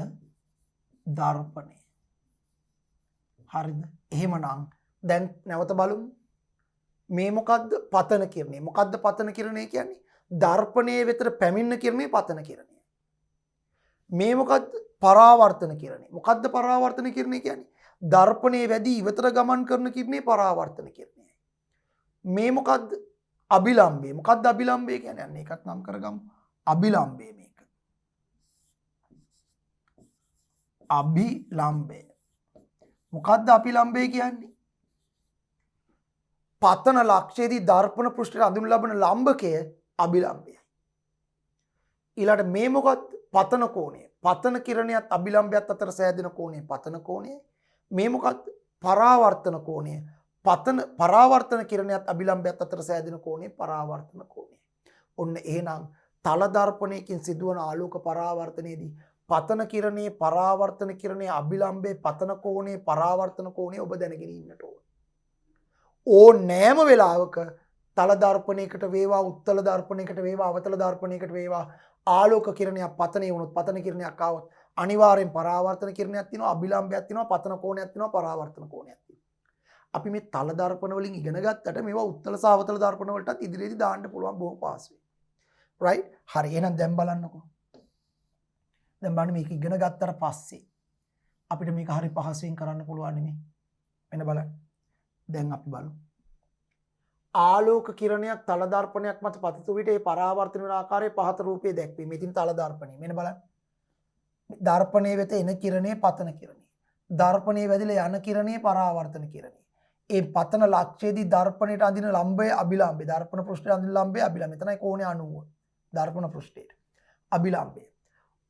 දර්පණය. හරිද? එහෙමනම් දැන් නැවත බලමු. මේ මොකද්ද? පතන කිරණය. මොකද්ද පතන කිරණය කියන්නේ? දර්පණයේ වෙතට පැමිණෙන කිරණේ පතන කිරණය. මේ මොකද්ද? පරාවර්තන කිරණය. මොකද්ද පරාවර්තන කිරණය කියන්නේ? දර්පණයේ වැඩි ඉවතට ගමන් කරන කිරණේ පරාවර්තන කිරණයයි. මේ මොකද්ද? අභිලම්බය. මොකද්ද අභිලම්බය කියන්නේ? අන්න ඒකත් නම් කරගමු. අභිලම්බය මේක. අභිලම්බය. මොකද්ද අභිලම්බය කියන්නේ? පතන ලක්ෂයේදී දර්පණ පෘෂ්ඨයට අඳිනු ලබන ලම්බකය අභිලම්බයයි. ඊළඟට මේ මොකද්ද? පතන කෝණය. පතන කිරණයත් අභිලම්බයත් අතර සෑදෙන කෝණය පතන කෝණය. මේ මොකද්ද? පරාවර්තන කෝණය. පරාවර්තන කිරණයත් අභිලම්බයත් අතර සෑදෙන කෝණය පරාවර්තන කෝණය. ඔන්න එහෙනම් තල දර්පණයකින් සිදුවන ආලෝක පරාවර්තනයේදී පතන කිරණේ පරාවර්තන කිරණේ අභිලම්බයේ පතන කෝණේ පරාවර්තන කෝණේ ඔබ දැනගෙන ඉන්නට ඕන. ඕනෑම වෙලාවක තල දර්පණයකට වේවා උත්තල දර්පණයකට වේවා අවතල දර්පණයකට වේවා ආලෝක කිරණයක් පතනේ වුණොත් පතන කිරණයක් ආවොත් අනිවාර්යෙන් පරාවර්තන කිරණයක් තියෙනවා අභිලම්බයක් තියෙනවා පතන කෝණයක් තියෙනවා පරාවර්තන කෝණයක් තියෙනවා. අපි මේ තල දර්පණ වලින් ඉගෙන ගත්තට මේවා උත්තල සහ අවතල දර්පණ වලටත් ඉදිරියේදී දාන්න පුළුවන් බොහොම පහසුයි. right? හරි. එහෙනම් දැන් බලන්නකෝ. දැන් බලන්න මේක ඉගෙන ගත්තට පස්සේ අපිට මේක හරි පහසුවෙන් කරන්න පුළුවන් නෙමෙයි. මෙන්න බලන්න. දැන් අපි බලමු. ආලෝක කිරණයක් තල දර්පණයක් මත පතිත විට ඒ පරාවර්තන වන ආකාරයේ පහත රූපයේ දැක්වීම. ඉතින් තල දර්පණය. මෙන්න බලන්න. දර්පණයේ වෙත එන කිරණේ පතන කිරණේ. දර්පණයේ වැදිලා යන කිරණේ පරාවර්තන කිරණේ. ඒ පතන ලක්ෂයේදී දර්පණයට අඳින ලම්බය අභිලම්බය. දර්පණ පෘෂ්ඨයට අඳින ලම්බය අභිලම්බය. එතනයි කෝණය 90. දර්පණ පෘෂ්ඨයට. අභිලම්බය.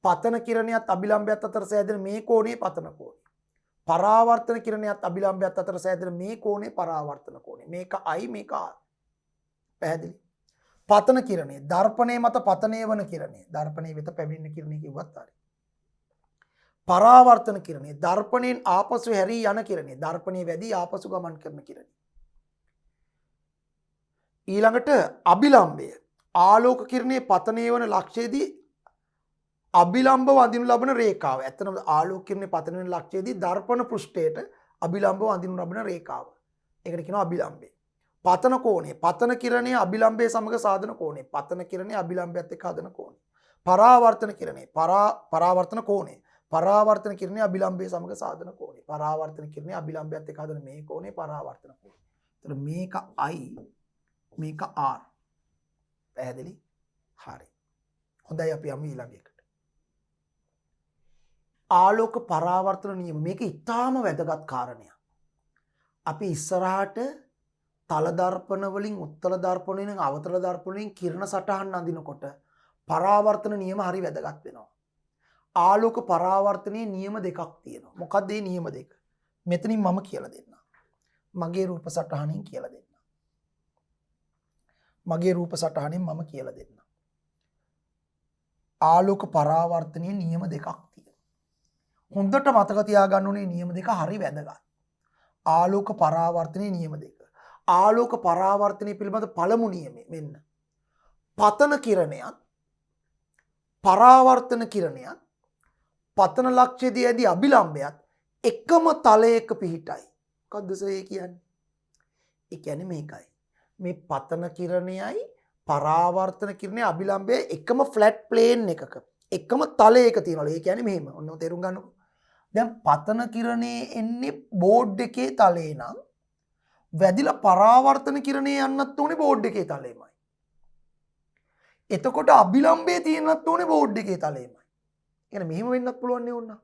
පතන කිරණයත් අභිලම්බයත් අතර සෑදෙන මේ කෝණය පතන කෝණය. පරාවර්තන කිරණයත් අභිලම්බයත් අතර සෑදෙන මේ කෝණය පරාවර්තන කෝණය. මේක I මේක R. පැහැදිලි? පතන කිරණය දර්පණයේ මත පතනය වන කිරණය. දර්පණයේ වෙත පැමිණෙන කිරණය කිව්වත් හරි. පරාවර්තන කිරණය දර්පණයෙන් ආපසු හැරී යන කිරණය. දර්පණයේ වැදී ආපසු ගමන් කරන කිරණය. ඊළඟට අභිලම්බය ආලෝක කිරණයේ පතනය වන ලක්ෂයේදී අභිලම්බව අඳිනු ලබන රේඛාව. ඇත්තටම ආලෝක කිරණයේ පතන වෙන ලක්ෂයේදී දර්පණ පෘෂ්ඨයට අභිලම්බව අඳිනු ලබන රේඛාව. ඒකට කියනවා අභිලම්බය. පතන කෝණය පතන කිරණයේ අභිලම්බයේ සමග සාධන කෝණය. පතන කිරණයේ අභිලම්බයත් එක්ක හදන කෝණය. පරාවර්තන කිරණය පරාවර්තන කෝණය. පරාවර්තන කිරණයේ අභිලම්බයේ සමග සාධන කෝණය. පරාවර්තන කිරණයේ අභිලම්බයත් එක්ක හදන මේ කෝණය පරාවර්තන කෝණය. එතන මේක I මේක R. පැහැදිලි? හරි. හොඳයි අපි යමු ඊළඟ එකට. ආලෝක පරාවර්තන නියම. මේක ඉතාම වැදගත් කාරණයක්. අපි ඉස්සරහට තල දර්පණ වලින් උත්තල දර්පණ වලින් අවතල දර්පණ වලින් කිරණ සටහන් අඳිනකොට පරාවර්තන නියම හරි වැදගත් වෙනවා. ආලෝක පරාවර්තනයේ නියම දෙකක් තියෙනවා. මොකක්ද මේ නියම දෙක? මෙතනින් මම කියලා දෙන්නම්. මගේ රූප සටහනින් කියලා දෙන්නම්. මගේ රූප සටහනින් මම කියලා දෙන්නම්. ආලෝක පරාවර්තනයේ නියම දෙකක් තියෙනවා. හොඳට මතක තියාගන්න ඕනේ නියම දෙක හරි වැදගත්. ආලෝක පරාවර්තනයේ නියම දෙක. ආලෝක පරාවර්තනය පිළිබඳ පළමු නියමය මෙන්න. පතන කිරණයත් පරාවර්තන කිරණයත් පතන ලක්ෂයේදී ඇති අභිලම්බයත් එකම තලයක පිහිටයි. මොකද්ද ඒ කියන්නේ? ඒ කියන්නේ මේකයි. මේ පතන කිරණයයි පරාවර්තන කිරණයේ අභිලම්බයේ එකම ෆ්ලැට් ප්ලේන් එකක එකම තලයක තියෙනවලු. ඒ කියන්නේ මෙහෙම. ඔන්න තේරුම් ගන්නකො. දැන් පතන කිරණේ එන්නේ බෝඩ් එකේ තලේ නම් වැදිලා පරාවර්තන කිරණේ යන්නත් ඕනේ බෝඩ් එකේ තලෙමයි. එතකොට අභිලම්බයේ තියෙන්නත් ඕනේ බෝඩ් එකේ තලෙමයි. කියන්නේ මෙහෙම වෙන්නත් පුළුවන් නේ ඕන්න.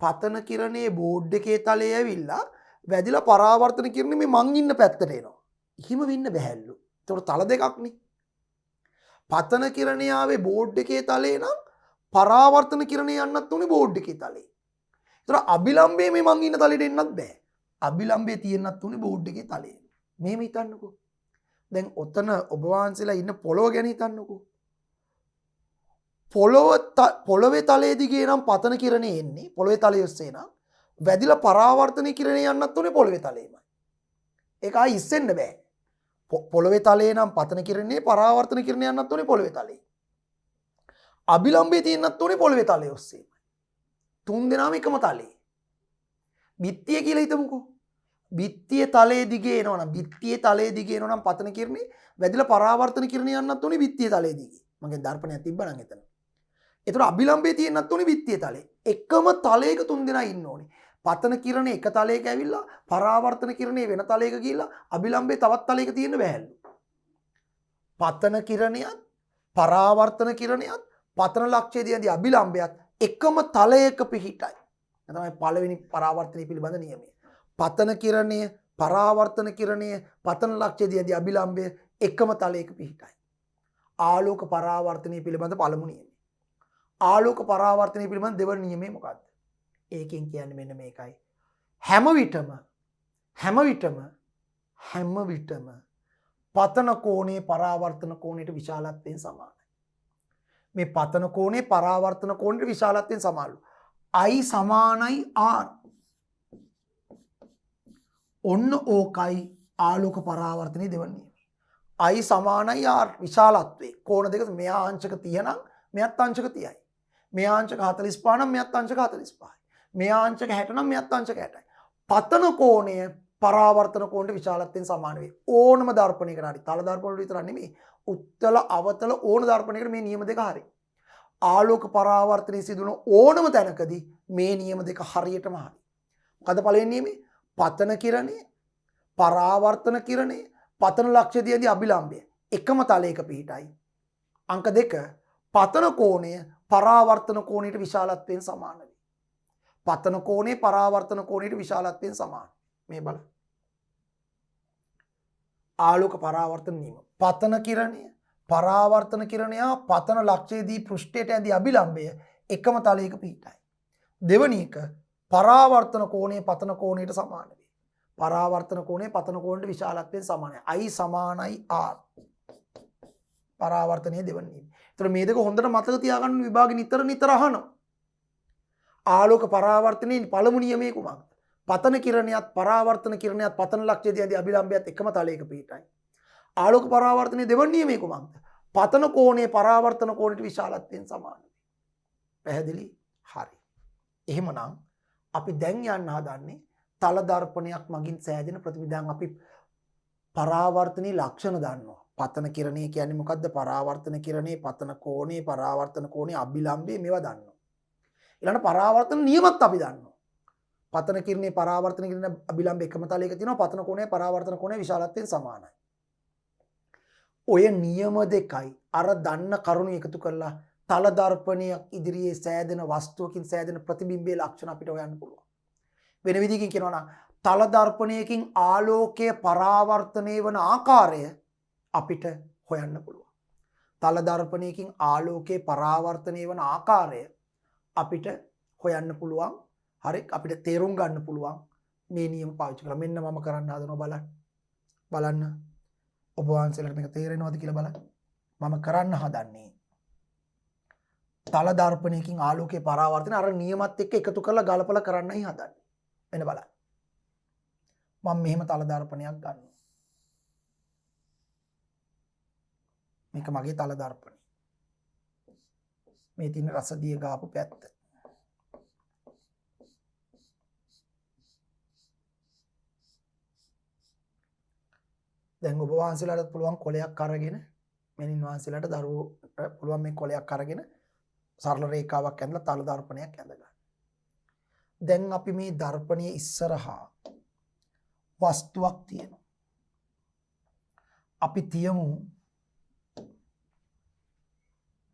පතන කිරණේ බෝඩ් එකේ තලයේ ඇවිල්ලා වැදිලා පරාවර්තන කිරණේ මේ මං ඉන්න පැත්තට එනවා. එහෙම වෙන්න බැහැලු. ඒතකොට තල දෙකක් නේ. පතන කිරණේ ආවේ බෝඩ් එකේ තලේ නම් පරාවර්තන කිරණේ යන්නත් උනේ බෝඩ් එකේ තලේ. ඒතකොට අභිලම්බයේ මේ මං ඉන්න තලෙට එන්නත් බෑ. අභිලම්බයේ තියෙන්නත් උනේ බෝඩ් එකේ තලේ. මෙහෙම හිතන්නකෝ. දැන් ඔතන ඔබ වහන්සේලා ඉන්න පොළොව ගැන හිතන්නකෝ. පොළොවේ තලයේ දිගේ නම් පතන කිරණේ එන්නේ. පොළොවේ තලයේ ඔස්සේ නම් වැදිලා පරාවර්තන කිරණේ යන්නත් උනේ පොළොවේ තලෙමයි. ඒක ආයි ඉස්සෙන්න බෑ. පොළොවේ තලයේ නම් පතන කිරණේ පරාවර්තන කිරණේ යන්නත් උනේ පොළොවේ තලයේ. අභිලම්බයේ තියෙන්නත් උනේ පොළොවේ තලයේ ඔස්සේමයි. තුන් දෙනාම එකම තලයේ. බිත්තිය කියලා හිතමුකෝ. බිත්තියේ තලයේ දිගේ එනවනම් බිත්තියේ තලයේ දිගේ එනවනම් පතන කිරණේ වැදිලා පරාවර්තන කිරණේ යන්නත් උනේ බිත්තියේ තලයේ දිගේ. මගේ දර්පණයක් තිබ්බනම් එතන. ඒතර අභිලම්බයේ තියෙන්නත් උනේ බිත්තියේ තලයේ. එකම තලයක තුන් දෙනා ඉන්න ඕනේ. පතන කිරණේ එක තලයක ඇවිල්ලා පරාවර්තන කිරණේ වෙන තලයක ගිහිල්ලා අභිලම්බයේ තවත් තලයක තියෙන්න බෑලු. පතන කිරණයත් පරාවර්තන කිරණයත් පතන ලක්ෂයේදී අභිලම්බයත් එකම තලයක පිහිටයි. ඒ තමයි පළවෙනි පරාවර්තනය පිළිබඳ නියමය. පතන කිරණය පරාවර්තන කිරණය පතන ලක්ෂයේදී අභිලම්බය එකම තලයක පිහිටයි. ආලෝක පරාවර්තනය පිළිබඳ පළමු නියමය. ආලෝක පරාවර්තනය පිළිබඳ දෙවන නියමය මොකක්ද? ඒකෙන් කියන්නේ මෙන්න මේකයි. හැම විටම පතන කෝණේ පරාවර්තන කෝණයට විශාලත්වයෙන් සමානයි. මේ පතන කෝණේ පරාවර්තන කෝණයට විශාලත්වයෙන් සමානලු. I සමානයි R. ඔන්න ඕකයි ආලෝක පරාවර්තනයේ දෙවන නියමය. I සමානයි R විශාලත්වයේ. කෝණ දෙක මෙයා අංශක 30 නම් මෙයත් අංශක 30යි. මෙයා අංශක 45 නම් මෙයත් අංශක 45යි. මෙයා අංශක 60 නම් මෙයත් අංශක 60යි. පතන කෝණය පරාවර්තන කෝණයට විශාලත්වයෙන් සමාන වේ. ඕනම දර්පණයකට හරි. තල දර්පණ වල විතර නෙමෙයි. උත්තල අවතල ඕන දර්පණයකට මේ නියම දෙක හරි. ආලෝක පරාවර්තනයේ සිදුවන ඕනම තැනකදී මේ නියම දෙක හරියටම හරි. මොකද පළවෙනි නියමේ? පතන කිරණය පරාවර්තන කිරණය පතන ලක්ෂ්‍යයේදී අභිලම්භය එකම තලයක පිහිටයි. අංක 2 පතන කෝණය පරාවර්තන කෝණයට විශාලත්වයෙන් සමාන වේ. පතන කෝණය පරාවර්තන කෝණයට විශාලත්වයෙන් සමාන. මේ බලන්න. ආලෝක පරාවර්තන නියම. පතන කිරණය පරාවර්තන කිරණය පතන ලක්ෂ්‍යයේදී පෘෂ්ඨයට ඇති අභිලම්භය එකම තලයක පිහිටයි. දෙවැනි එක පරාවර්තන කෝණය පතන කෝණයට සමාන වේ. පරාවර්තන කෝණය පතන කෝණයට විශාලත්වයෙන් සමානයි. I සමානයි R. පරාවර්තනයේ දෙවැනි නියම. ඒතර මේ දෙක හොඳට මතක තියාගන්න විභාගෙ නිතර අහනවා. ආලෝක පරාවර්තනයේ පළමු නියමයේ කුමක්ද? පතන කිරණයත් පරාවර්තන කිරණයත් පතන ලක්ෂ්‍යයේදී අභිලම්භයත් එකම තලයක පිහිටයි. ආලෝක පරාවර්තනයේ දෙවැනි නියමයේ කුමක්ද? පතන කෝණය පරාවර්තන කෝණයට විශාලත්වයෙන් සමානයි. පැහැදිලි? හරි. එහෙමනම් අපි දැන් යන්න හදන්නේ තල දර්පණයක් මගින් සෑදෙන ප්‍රතිවිධාන්. අපි පරාවර්තනයේ ලක්ෂණ දන්නවා. පතන කිරණය කියන්නේ මොකද්ද? පරාවර්තන කිරණේ පතන කෝණේ පරාවර්තන කෝණේ අභිලම්භය මේවා දන්නවා. ඊළඟ පරාවර්තන නියමත් අපි දන්නවා. පතන කිරණේ පරාවර්තන කිරණේ අභිලම්භය එකම තලයක තියෙනවා. පතන කෝණේ පරාවර්තන කෝණේ විශාලත්වයෙන් සමානයි. ඔය නියම දෙකයි අර දන්න කරුණු එකතු කරලා තල දර්පණයක් ඉදිරියේ සෑදෙන වස්තුවකින් සෑදෙන ප්‍රතිබිම්බයේ ලක්ෂණ අපිට හොයන්න පුළුවන්. වෙන විදිහකින් කියනවා නම් තල දර්පණයකින් ආලෝකය පරාවර්තනය වන ආකාරය අපිට හොයන්න පුළුවන්. තල දර්පණයකින් ආලෝකයේ පරාවර්තනය වන ආකාරය අපිට හොයන්න පුළුවන්. හරි අපිට තේරුම් ගන්න පුළුවන් මේ නියම පාවිච්චි කරලා. මෙන්න මම කරන්න හදනවා බලන්න. ඔබ වහන්සේලාට මේක තේරෙනවද කියලා බලන්න. මම කරන්න හදන්නේ තල දර්පණයකින් ආලෝකයේ පරාවර්තන අර නියමත් එක්ක එකතු කරලා ගලපලා කරන්නයි හදන්නේ. එන්න බලන්න. මම මෙහෙම තල දර්පණයක් ගන්නවා. මේක මගේ තල දර්පණය. මේ තියෙන රසදිය ගාපු පැත්ත. දැන් ඔබ වහන්සේලාට පුළුවන් කොලයක් අරගෙන මෙනින් වහන්සේලාට දරුවෝට පුළුවන් මේ කොලයක් අරගෙන සරල රේඛාවක් ඇඳලා තල දර්පණයක් ඇඳ ගන්න. දැන් අපි මේ දර්පණයේ ඉස්සරහා වස්තුවක් තියෙනවා. අපි තියමු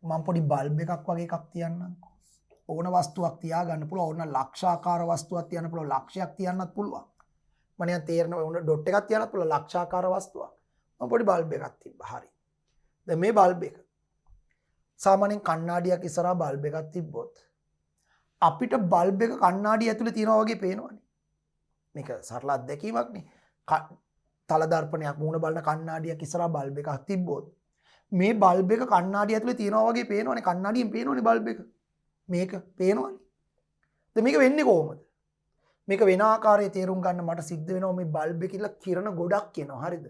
මම පොඩි බල්බ් එකක් වගේ එකක් තියන්නම්කෝ. ඕන වස්තුවක් තියාගන්න පුළුවන්. ඕන ලක්ෂාකාර වස්තුවක් තියන්න පුළුවන්. ලක්ෂයක් තියන්නත් පුළුවන්. මම නිකන් තේරෙන ඕන ඩොට් එකක් තියන්නත් පුළුවන්. ලක්ෂාකාර වස්තුවක්. මම පොඩි බල්බ් එකක් තිබ්බා. හරි. දැන් මේ බල්බ් එක සාමාන්‍යයෙන් කණ්ණාඩියක් ඉස්සරහා බල්බ් එකක් තිබ්බොත් අපිට බල්බ් එක කණ්ණාඩිය ඇතුලේ තියෙනවා වගේ පේනවනේ. මේක සරල අත්දැකීමක්නේ. තල දර්පණයක් මූණ බලන කණ්ණාඩියක් ඉස්සරහා බල්බ් එකක් තිබ්බොත් මේ බල්බ් එක කණ්ණාඩිය ඇතුලේ තියෙනවා වගේ පේනවනේ. කණ්ණාඩියෙන් පේනවනේ බල්බ් එක. මේක පේනවනේ. දැන් මේක වෙන්නේ කොහොමද? මේක වෙන ආකාරයේ තේරුම් ගන්න මට සිද්ධ වෙනවා මේ බල්බ් එකේ ඉන්න කිරණ ගොඩක් එනවා. හරිද?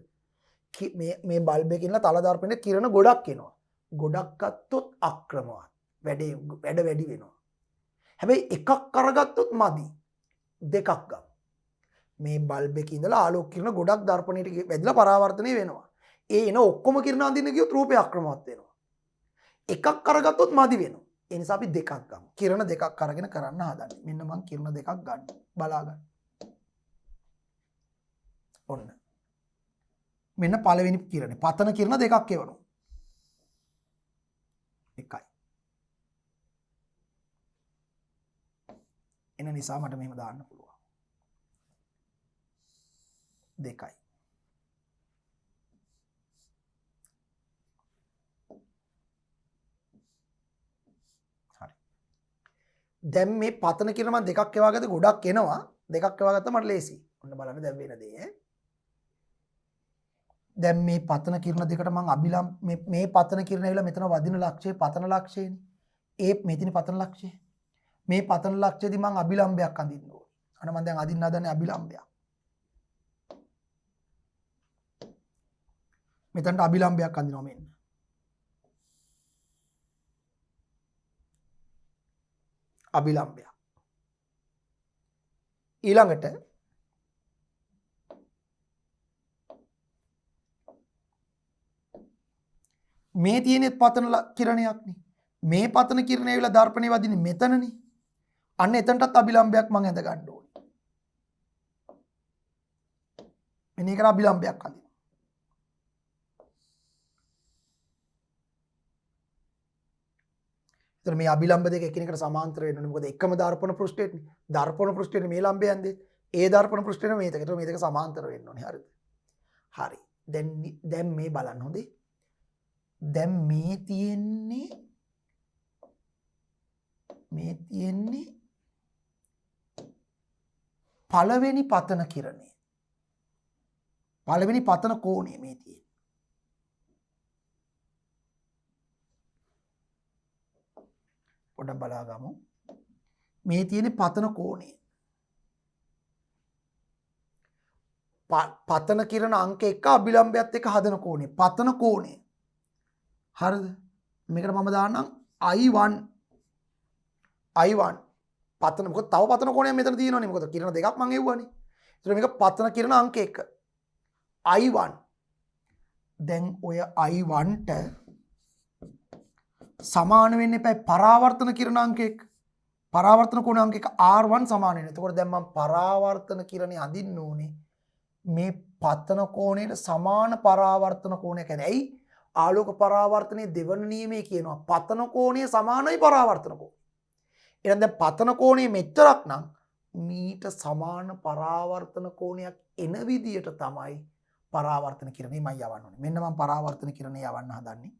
මේ බල්බ් එකේ ඉන්න තල දර්පණයේ කිරණ ගොඩක් එනවා. ගොඩක් ගත්තොත් අක්‍රමවත්. වැඩ වැඩි වෙනවා. හැබැයි එකක් අරගත්තොත් මදි. දෙකක් ගමු. මේ බල්බ් එකේ ඉඳලා ආලෝක කිරණ ගොඩක් දර්පණයට වැදිලා පරාවර්තනය වෙනවා. ඒ එන ඔක්කොම කිරණ අඳින්න ගියොත් රූපය අක්‍රමවත් වෙනවා. එකක් අරගත්තොත් මදි වෙනවා. ඒ නිසා අපි දෙකක් ගමු. කිරණ දෙකක් අරගෙන කරන්න හදන්නේ. මෙන්න මම කිරණ දෙකක් ගන්න. බලා ගන්න. ඔන්න. මෙන්න පළවෙනි කිරණේ. පතන කිරණ දෙකක් එවනවා. එකයි. එන නිසා මට මෙහෙම දාන්න පුළුවන්. දෙකයි. හරි. දැන් මේ පතන කිරණ මම දෙකක් එවාගත්ත ගොඩක් එනවා. දෙකක් එවාගත්ත මට ලේසි. ඔන්න බලන්න දැන් වෙන දේ. දැන් මේ පතන කිරණ දෙකට මම මේ පතන කිරණ ඇවිල්ලා මෙතන වදින ලක්ෂ්‍යය පතන ලක්ෂ්‍යයනේ. ඒ මෙතන පතන ලක්ෂ්‍යය. මේ පතන ලක්ෂ්‍යයේදී මම අභිලම්භයක් අඳින්න ඕනේ. අන්න මම දැන් අදින්න හදන්නේ අභිලම්භයක්. මෙතනට අභිලම්භයක් අඳිනවා මෙන්න. අභිලම්භයක්. ඊළඟට මේ තියෙන පතන කිරණයක්නේ. මේ පතන කිරණය ඇවිල්ලා දර්පණේ වදින්නේ මෙතනනේ. අන්න එතනටත් අභිලම්භයක් මම ඇඳ ගන්න ඕනේ. මෙන්න ඒකට අභිලම්භයක් අඳිනවා. එතකොට මේ අභිලම්භ දෙක එකිනෙකට සමාන්තර වෙන්න ඕනේ. මොකද එකම දර්පණ පෘෂ්ඨයේනේ. දර්පණ පෘෂ්ඨයේ මේ ලම්භය යන්නේ. ඒ දර්පණ පෘෂ්ඨයේ මේ දෙක. එතකොට මේ දෙක සමාන්තර වෙන්න ඕනේ. හරිද? හරි. දැන් මේ බලන්න හොඳේ. දැන් මේ තියෙන්නේ පළවෙනි පතන කිරණය. පළවෙනි පතන කෝණය මේ තියෙන්නේ. පොඩ්ඩක් බලා ගමු. මේ තියෙන්නේ පතන කෝණය. පතන කිරණ අංක 1 අභිලම්භයත් එක්ක හදන කෝණය. පතන කෝණය. හරිද? මේකට මම දාන්නම් I1. I1 පතන මොකද තව පතන කෝණයක් මෙතන තියෙනවනේ. මොකද කිරණ දෙකක් මං එව්වනේ. ඒතර මේක පතන කිරණ අංක 1. I1. දැන් ඔය I1ට සමාන වෙන්න එපා පරාවර්තන කිරණ අංක 1. පරාවර්තන කෝණ අංක 1 R1 සමාන වෙනවා. එතකොට දැන් මම පරාවර්තන කිරණේ අඳින්න ඕනේ මේ පතන කෝණයට සමාන පරාවර්තන කෝණයක්. ඇයි? ආලෝක පරාවර්තනයේ දෙවන නියමයේ කියනවා පතන කෝණය සමානයි පරාවර්තන කෝණය. එහෙනම් දැන් පතන කෝණය මෙච්චරක් නම් මීට සමාන පරාවර්තන කෝණයක් එන විදියට තමයි පරාවර්තන කිරණේ මම යවන්න ඕනේ. මෙන්න මම පරාවර්තන කිරණේ යවන්න හදන්නේ.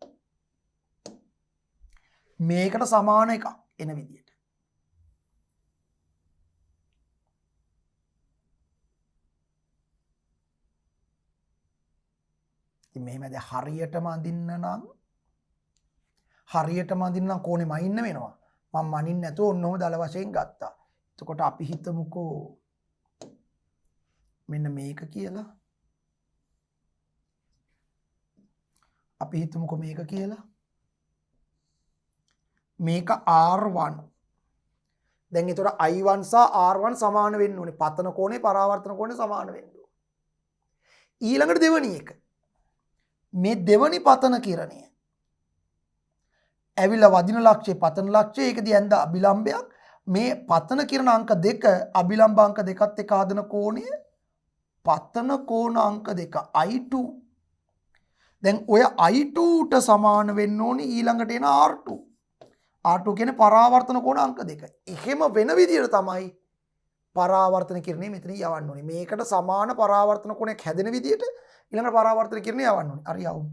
මේකට සමාන එකක් එන විදියට. ඉතින් මෙහෙම දැන් හරියටම අඳින්න නම් කෝණේ මයින්න වෙනවා. මම මනින්න නැතුව ඔන්නෝම දල වශයෙන් ගත්තා. එතකොට අපි හිතමුකෝ මෙන්න මේක කියලා. අපි හිතමුකෝ මේක කියලා. මේක R1. දැන් ඒතකොට I1 සහ R1 සමාන වෙන්න ඕනේ. පතන කෝණේ පරාවර්තන කෝණේ සමාන වෙන්න ඕනේ. ඊළඟට දෙවනි එක. මේ දෙවනි පතන කිරණය ඇවිල්ලා වදින ලක්ෂයේ පතන ලක්ෂයේ ඒකදී ඇඳ අභිලම්භයක්. මේ පතන කිරණ අංක 2 අභිලම්භ අංක 2ත් එක්ක හදන කෝණය පතන කෝණ අංක 2 I2. දැන් ඔය I2ට සමාන වෙන්න ඕනේ ඊළඟට එන R2. R2 කියන්නේ පරාවර්තන කෝණ අංක 2. එහෙම වෙන විදියට තමයි පරාවර්තන කිරණේ මෙතන යවන්න ඕනේ. මේකට සමාන පරාවර්තන කෝණයක් හැදෙන විදියට ඊළඟට පරාවර්තන කිරණේ යවන්න ඕනේ. හරි යවමු.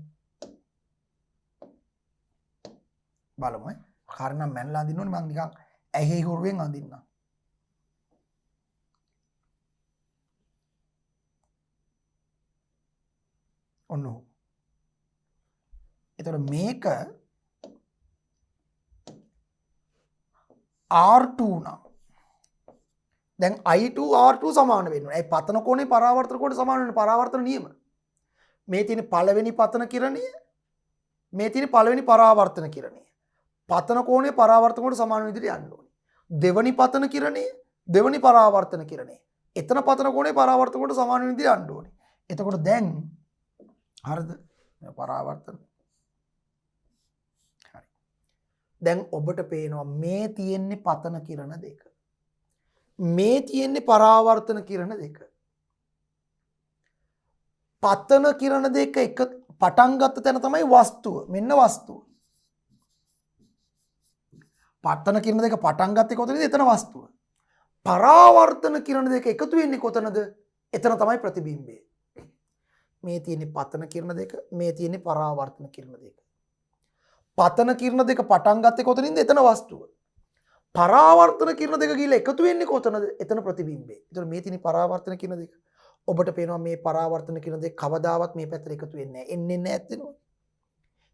බලමු ඈ. කාරණා මැනලා අඳින්න ඕනේ. මම නිකන් ඇහි හුරුවෙන් අඳින්නම්. ඔන්න. එතකොට මේක R2 නම් දැන් I2 R2 සමාන වෙන්න ඕනේ. ඒ පතන කෝණේ පරාවර්තන කෝණයට සමාන වෙන පරාවර්තන නියම. මේ තියෙන පළවෙනි පතන කිරණය මේ තියෙන පළවෙනි පරාවර්තන කිරණය. පතන කෝණේ පරාවර්තන කෝණයට සමාන විදිහට යන්න ඕනේ. දෙවනි පතන කිරණය දෙවනි පරාවර්තන කිරණය. එතන පතන කෝණේ පරාවර්තන කෝණයට සමාන විදිහට යන්න ඕනේ. එතකොට දැන් හරිද? පරාවර්තන හරි. දැන් ඔබට පේනවා මේ තියෙන්නේ පතන කිරණ දෙක. මේ තියෙන්නේ පරාවර්තන කිරණ දෙක. පතන කිරණ දෙක එක පටන් ගත්ත තැන තමයි වස්තුව. මෙන්න වස්තුව. පතන කිරණ දෙක පටන් ගත්තේ කොතනද? එතන වස්තුව. පරාවර්තන කිරණ දෙක එකතු වෙන්නේ කොතනද? එතන තමයි ප්‍රතිබිම්බය. මේ තියෙන්නේ පතන කිරණ දෙක, මේ තියෙන්නේ පරාවර්තන කිරණ දෙක. පතන කිරණ දෙක පටන් ගත්තේ කොතනින්ද? එතන වස්තුව. පරාවර්තන කිරණ දෙක ගිහලා එකතු වෙන්නේ කොතනද? එතන ප්‍රතිබිම්බය. ඒතර මේ තියෙන පරාවර්තන කිරණ දෙක. ඔබට පේනවා මේ පරාවර්තන කිරණ දෙක කවදාවත් මේ පැත්තට එකතු වෙන්නේ නැහැ. එන්නේ ඈත් වෙනවා.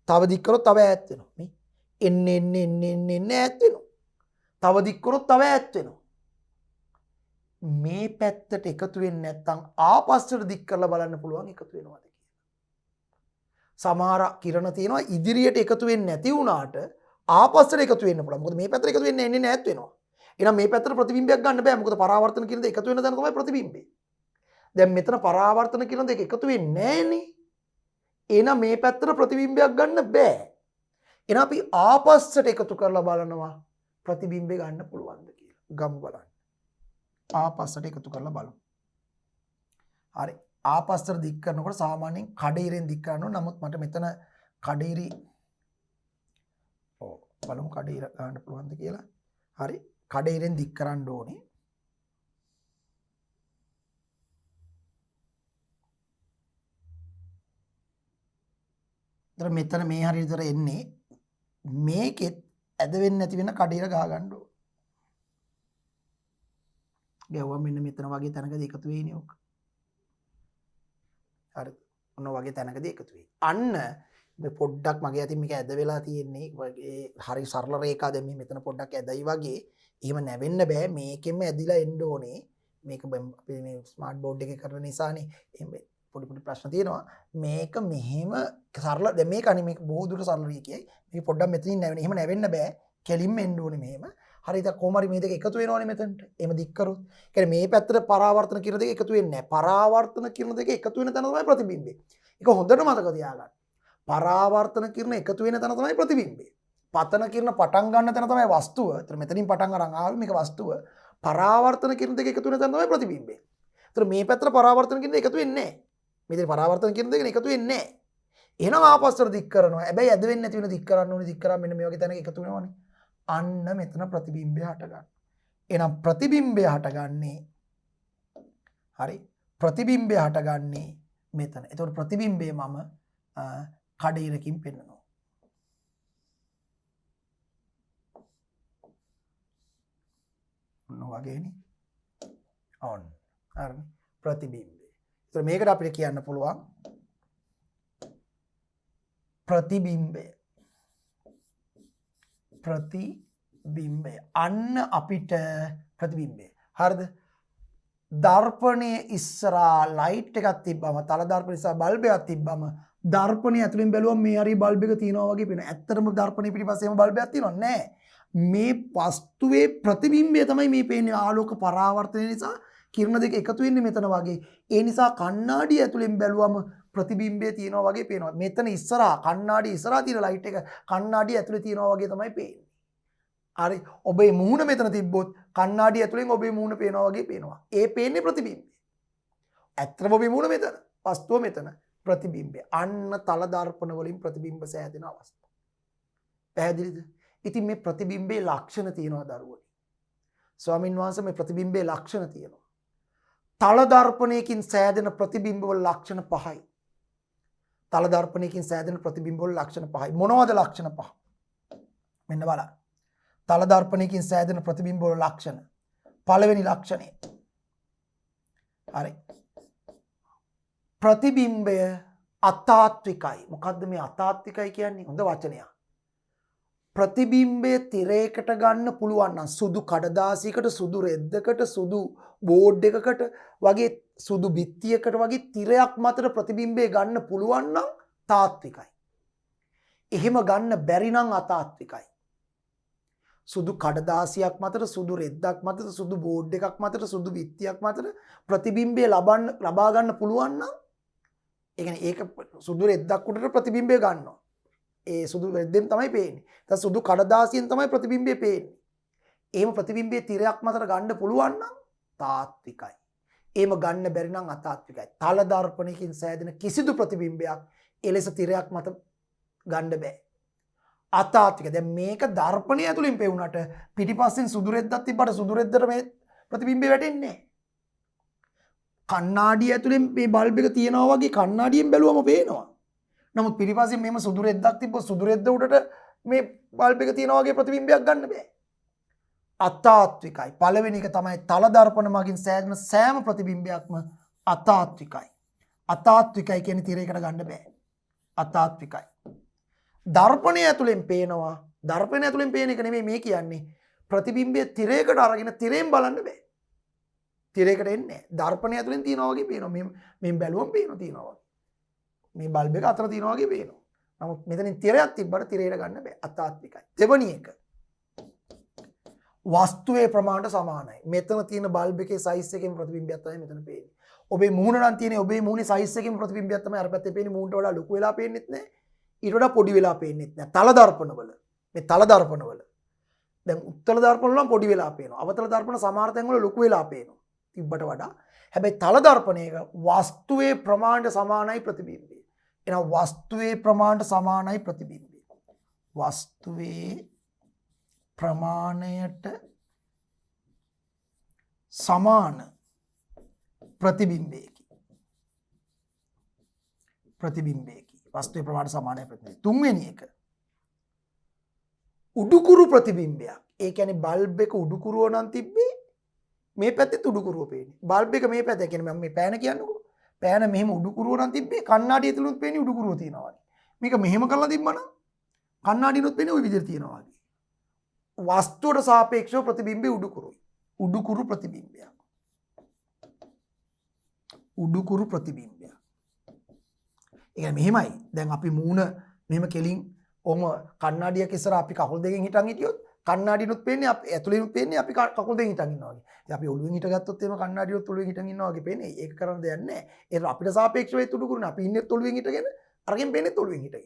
තව දික් කරොත් තව ඈත් වෙනවා. මේ එන්නේ ඈත් වෙනවා. තව දික් කරොත් තව ඈත් වෙනවා. මේ පැත්තට එකතු වෙන්නේ නැත්නම් ආපස්සට දික් කරලා බලන්න පුළුවන් එකතු වෙනවද කියලා. සමහර කිරණ තියෙනවා ඉදිරියට එකතු වෙන්නේ නැති වුණාට ආපස්සට එකතු වෙන්න පුළුවන්. මොකද මේ පැත්තට එකතු වෙන්නේ එන්නේ ඈත් වෙනවා. එහෙනම් මේ පැත්තට ප්‍රතිබිම්බයක් ගන්න බෑ. මොකද පරාවර්තන කිරණ දෙක එකතු වෙන තැන තමයි ප්‍රතිබිම්බය. දැන් මෙතන පරාවර්තන කිරණ දෙක එකතු වෙන්නේ නැහනේ. එහෙනම් මේ පැත්තට ප්‍රතිබිම්බයක් ගන්න බෑ. එහෙනම් අපි ආපස්සට එකතු කරලා බලනවා ප්‍රතිබිම්බය ගන්න පුළුවන්ද කියලා. ගමු බලන්න. ආපස්සට එකතු කරලා බලමු. හරි. ආපස්සට දික් කරනකොට සාමාන්‍යයෙන් කඩේරියෙන් දික් කරනවා. නමුත් මට මෙතන කඩේරි බලමු කඩේ ගන්න පුළුවන්ද කියලා. හරි. කඩේෙන් දික් කරන්න ඕනේ. දැන් මෙතන මේ හරිය විතර එන්නේ මේකෙත් ඇද වෙන්නේ නැති වෙන කඩේට ගහ ගන්න ඕනේ. ගැවුවා මෙන්න මෙතන වගේ තැනකදී එකතු වෙන්නේ ඕක. හරි. ඔන්න වගේ තැනකදී එකතු වෙයි. අන්න මේ පොඩ්ඩක් මගේ අතින් මේක ඇද වෙලා තියෙන්නේ. වගේ හරි සරල රේඛා දැන් මේ මෙතන පොඩ්ඩක් ඇදයි වගේ. එහෙම නැවෙන්න බෑ. මේකෙන්ම ඇදිලා එන්න ඕනේ. මේක අපි මේ ස්මාර්ට් බෝඩ් එකේ කරන නිසානේ. එහෙම පොඩි පොඩි ප්‍රශ්න තියෙනවා. මේක මෙහෙම සරල දැන් මේක අනේ මේක බොහෝ දුර සරල රේඛයයි. මේක පොඩ්ඩක් මෙතනින් නැවෙන. එහෙම නැවෙන්න බෑ. කෙලින්ම එන්න ඕනේ මෙහෙම. හරිද? කොහොම හරි මේ දෙක එකතු වෙනවනේ මෙතනට. එහෙම දික් කරොත්. ඒ කියන්නේ මේ පැත්තට පරාවර්තන කිරණ දෙක එකතු වෙන්නේ නැහැ. පරාවර්තන කිරණ දෙක එකතු වෙන තැන තමයි ප්‍රතිබිම්බය. ඒක හොඳට මතක තියාගන්න. පරාවර්තන කිරණ එකතු වෙන තැන තමයි ප්‍රතිබිම්බය. පතන කිරණ පටන් ගන්න තැන තමයි වස්තුව. ඒතර මෙතනින් පටන් අරන් ආවේ මේක වස්තුව. පරාවර්තන කිරණ දෙක එකතු වෙන තැන තමයි ප්‍රතිබිම්බය. ඒතර මේ පැත්තට පරාවර්තන කිරණ එකතු වෙන්නේ නැහැ. මේ පරාවර්තන කිරණ දෙක එකතු වෙන්නේ නැහැ. එහෙනම් ආපස්සට දික් කරනවා. හැබැයි ඇද වෙන්නේ නැති වෙන දික් කරන්න ඕනේ. දික් කරා මෙන්න මේ වගේ තැනක එකතු වෙනවනේ. අන්න මෙතන ප්‍රතිබිම්බය හටගන්න. එහෙනම් ප්‍රතිබිම්බය හටගන්නේ හරි. ප්‍රතිබිම්බය හටගන්නේ මෙතන. එතකොට ප්‍රතිබිම්බය මම කඩේරකින් පෙන්නනවා. ඔන්න වගේනේ. ඔන්න. හරි. ප්‍රතිබිම්බය. ඒතර මේකට අපිට කියන්න පුළුවන් ප්‍රතිබිම්බය. ප්‍රතිබිම්බය. අන්න අපිට ප්‍රතිබිම්බය. හරිද? දර්පණයේ ඉස්සරහා ලයිට් එකක් තිබ්බම තල දර්පණය ඉස්සරහා බල්බ් එකක් තිබ්බම දර්පණය ඇතුලෙන් බැලුවම මේ හරිය බල්බ් එක තියෙනවා වගේ පේනවා. ඇත්තටම දර්පණය පිටිපස්සේම බල්බ් එකක් තියෙනව නෑ. මේ වස්තුවේ ප්‍රතිබිම්බය තමයි මේ පේන්නේ. ආලෝක පරාවර්තනය නිසා කිරණ දෙක එකතු වෙන්නේ මෙතන වගේ. ඒ නිසා කණ්ණාඩිය ඇතුලෙන් බැලුවම ප්‍රතිබිම්බය තියෙනවා වගේ පේනවා. මෙතන ඉස්සරහා කණ්ණාඩිය ඉස්සරහා තියෙන ලයිට් එක කණ්ණාඩිය ඇතුලේ තියෙනවා වගේ තමයි පේන්නේ. හරි. ඔබේ මුහුණ මෙතන තිබ්බොත් කණ්ණාඩිය ඇතුලෙන් ඔබේ මුහුණ පේනවා වගේ පේනවා. ඒ පේන්නේ ප්‍රතිබිම්බය. ඇත්තම ඔබේ මුහුණ මෙතන, වස්තුව මෙතන ප්‍රතිබිම්බය. අන්න තල දර්පණ වලින් ප්‍රතිබිම්බ සෑදෙන අවස්ථාව. පැහැදිලිද? ඉතින් මේ ප්‍රතිබිම්බයේ ලක්ෂණ තියෙනවා දරුවනි. ස්වාමින් වහන්සේ මේ ප්‍රතිබිම්බයේ ලක්ෂණ තියෙනවා. තල දර්පණයකින් සෑදෙන ප්‍රතිබිම්බ වල ලක්ෂණ පහයි. තල දර්පණයකින් සෑදෙන ප්‍රතිබිම්බ වල ලක්ෂණ පහයි. මොනවද ලක්ෂණ පහ? මෙන්න බලන්න. තල දර්පණයකින් සෑදෙන ප්‍රතිබිම්බ වල ලක්ෂණ. පළවෙනි ලක්ෂණය. හරි. ප්‍රතිබිම්බය අතාත්විකයි. මොකද්ද මේ අතාත්විකයි කියන්නේ? හොඳ වචනයක්. ප්‍රතිබිම්බය තිරයකට ගන්න පුළුවන් නම් සුදු කඩදාසියකට, සුදු රෙද්දකට, සුදු බෝඩ් එකකට වගේ සුදු බිත්තියකට වගේ තිරයක් මතට ප්‍රතිබිම්බය ගන්න පුළුවන් නම් තාත්විකයි. එහෙම ගන්න බැරි නම් අතාත්විකයි. සුදු කඩදාසියක් මතට, සුදු රෙද්දක් මතට, සුදු බෝඩ් එකක් මතට, සුදු බිත්තියක් මතට ප්‍රතිබිම්බය ලබා ගන්න පුළුවන් නම් ඒ කියන්නේ ඒක සුදු රෙද්දක් උඩට ප්‍රතිබිම්බය ගන්නවා. ඒ සුදු රෙද්දෙන් තමයි පේන්නේ. දැන් සුදු කඩදාසියෙන් තමයි ප්‍රතිබිම්බය පේන්නේ. එහෙම ප්‍රතිබිම්බයේ තිරයක් මතට ගන්න පුළුවන් නම් තාත්විකයි. එහෙම ගන්න බැරි නම් අතාත්විකයි. තල දර්පණයකින් සෑදෙන කිසිදු ප්‍රතිබිම්බයක් එලෙස තිරයක් මත ගන්න බෑ. අතාත්වික. දැන් මේක දර්පණය ඇතුලින් පෙවුනට පිටිපස්සෙන් සුදු රෙද්දක් තිබ්බට සුදු රෙද්දට මේ ප්‍රතිබිම්බය වැටෙන්නේ නැහැ. කණ්ණාඩිය ඇතුලෙන් මේ බල්බ් එක තියනවා වගේ කණ්ණාඩියෙන් බැලුවම පේනවා. නමුත් පිටිපස්සෙන් මෙහෙම සුදු රෙද්දක් තිබ්බොත් සුදු රෙද්ද උඩට මේ බල්බ් එක තියනවා වගේ ප්‍රතිබිම්බයක් ගන්න බෑ. අතාත්විකයි. පළවෙනි එක තමයි තල දර්පණ මගින් සෑදෙන සෑම ප්‍රතිබිම්බයක්ම අතාත්විකයි. අතාත්විකයි කියන්නේ තිරයකට ගන්න බෑ. අතාත්විකයි. දර්පණය ඇතුලෙන් පේනවා. දර්පණය ඇතුලෙන් පේන එක නෙමෙයි මේ කියන්නේ. ප්‍රතිබිම්බය තිරයකට අරගෙන තිරෙන් බලන්න බෑ. තිරයකට එන්නේ නැහැ. දර්පණය ඇතුලෙන් තියනවා වගේ පේනවා. මේ බැලුවම පේනවා තියනවා වගේ. මේ බල්බ් එක අතර තියනවා වගේ පේනවා. නමුත් මෙතනින් තිරයක් තිබ්බට තිරයට ගන්න බෑ. අතාත්විකයි. දෙවැනි එක. වස්තුවේ ප්‍රමාණයට සමානයි. මෙතන තියෙන බල්බ් එකේ සයිස් එකෙන් ප්‍රතිබිම්බයක් තමයි මෙතන පේන්නේ. ඔබේ මුහුණ නම් තියෙන්නේ ඔබේ මුහුණේ සයිස් එකෙන් ප්‍රතිබිම්බයක් තමයි අර පැත්තේ පේන්නේ. මුහුණට වඩා ලොකු වෙලා පේන්නෙත් නැහැ. ඊට වඩා පොඩි වෙලා පේන්නෙත් නැහැ. තල දර්පණවල. මේ තල දර්පණවල. දැන් උත්තල දර්පණ වල පොඩි වෙලා පේනවා. අවතල දර්පණ සමහර තැන්වල ලොකු වෙලා පේනවා. තිබ්බට වඩා. හැබැයි තල දර්පණයක වස්තුවේ ප්‍රමාණයට සමානයි ප්‍රතිබිම්බය. එහෙනම් වස්තුවේ ප්‍රමාණයට සමානයි ප්‍රතිබිම්බය. වස්තුවේ ප්‍රමාණයට සමාන ප්‍රතිබිම්බයකි. වස්තුවේ ප්‍රමාණයට සමානයි ප්‍රතිබිම්බය. තුන්වෙනි එක උඩුකුරු ප්‍රතිබිම්බයක්. ඒ කියන්නේ බල්බ් එක උඩුකුරුව නම් තිබ්බේ මේ පැත්තේ උඩුකුරුව පේන්නේ. බල්බ් එක මේ පැත්තේ කියන්නේ මම මේ පෑන කියන්නකෝ. පෑන මෙහෙම උඩුකුරුව නම් තිබ්බේ කණ්ණාඩිය තුලුත් පේන්නේ උඩුකුරුව තියෙනවා වගේ. මේක මෙහෙම කරලා තිබ්බනම් කණ්ණාඩියනොත් පේන්නේ ওই විදිහට තියෙනවා වගේ. වස්තුවට සාපේක්ෂව ප්‍රතිබිම්බේ උඩුකුරුයි. උඩුකුරු ප්‍රතිබිම්බයක්. උඩුකුරු ප්‍රතිබිම්බයක්. ඒ කියන්නේ මෙහෙමයි. දැන් අපි මූණ මෙහෙම කෙලින් ඔම කණ්ණාඩියක් ඉස්සර අපි කකුල් දෙකෙන් හිටන් හිටියොත් කණ්ණාඩියනොත් පේන්නේ අපි ඇතුළේනොත් පේන්නේ අපි කකුල් දෙකෙන් හිටන් ඉන්නවා වගේ. ඉතින් අපි ඔළුවෙන් හිටගත්තොත් එහෙම කණ්ණාඩියොත් ඔළුවෙන් හිටන් ඉන්නවා වගේ පේන්නේ. ඒක කරන්න දෙයක් නැහැ. ඒක අපිට සාපේක්ෂව ඒ උඩුකුරුනේ. අපි ඉන්නේ ඔළුවෙන් හිටගෙන අරගෙන පේන්නේ ඔළුවෙන් හිටගෙන.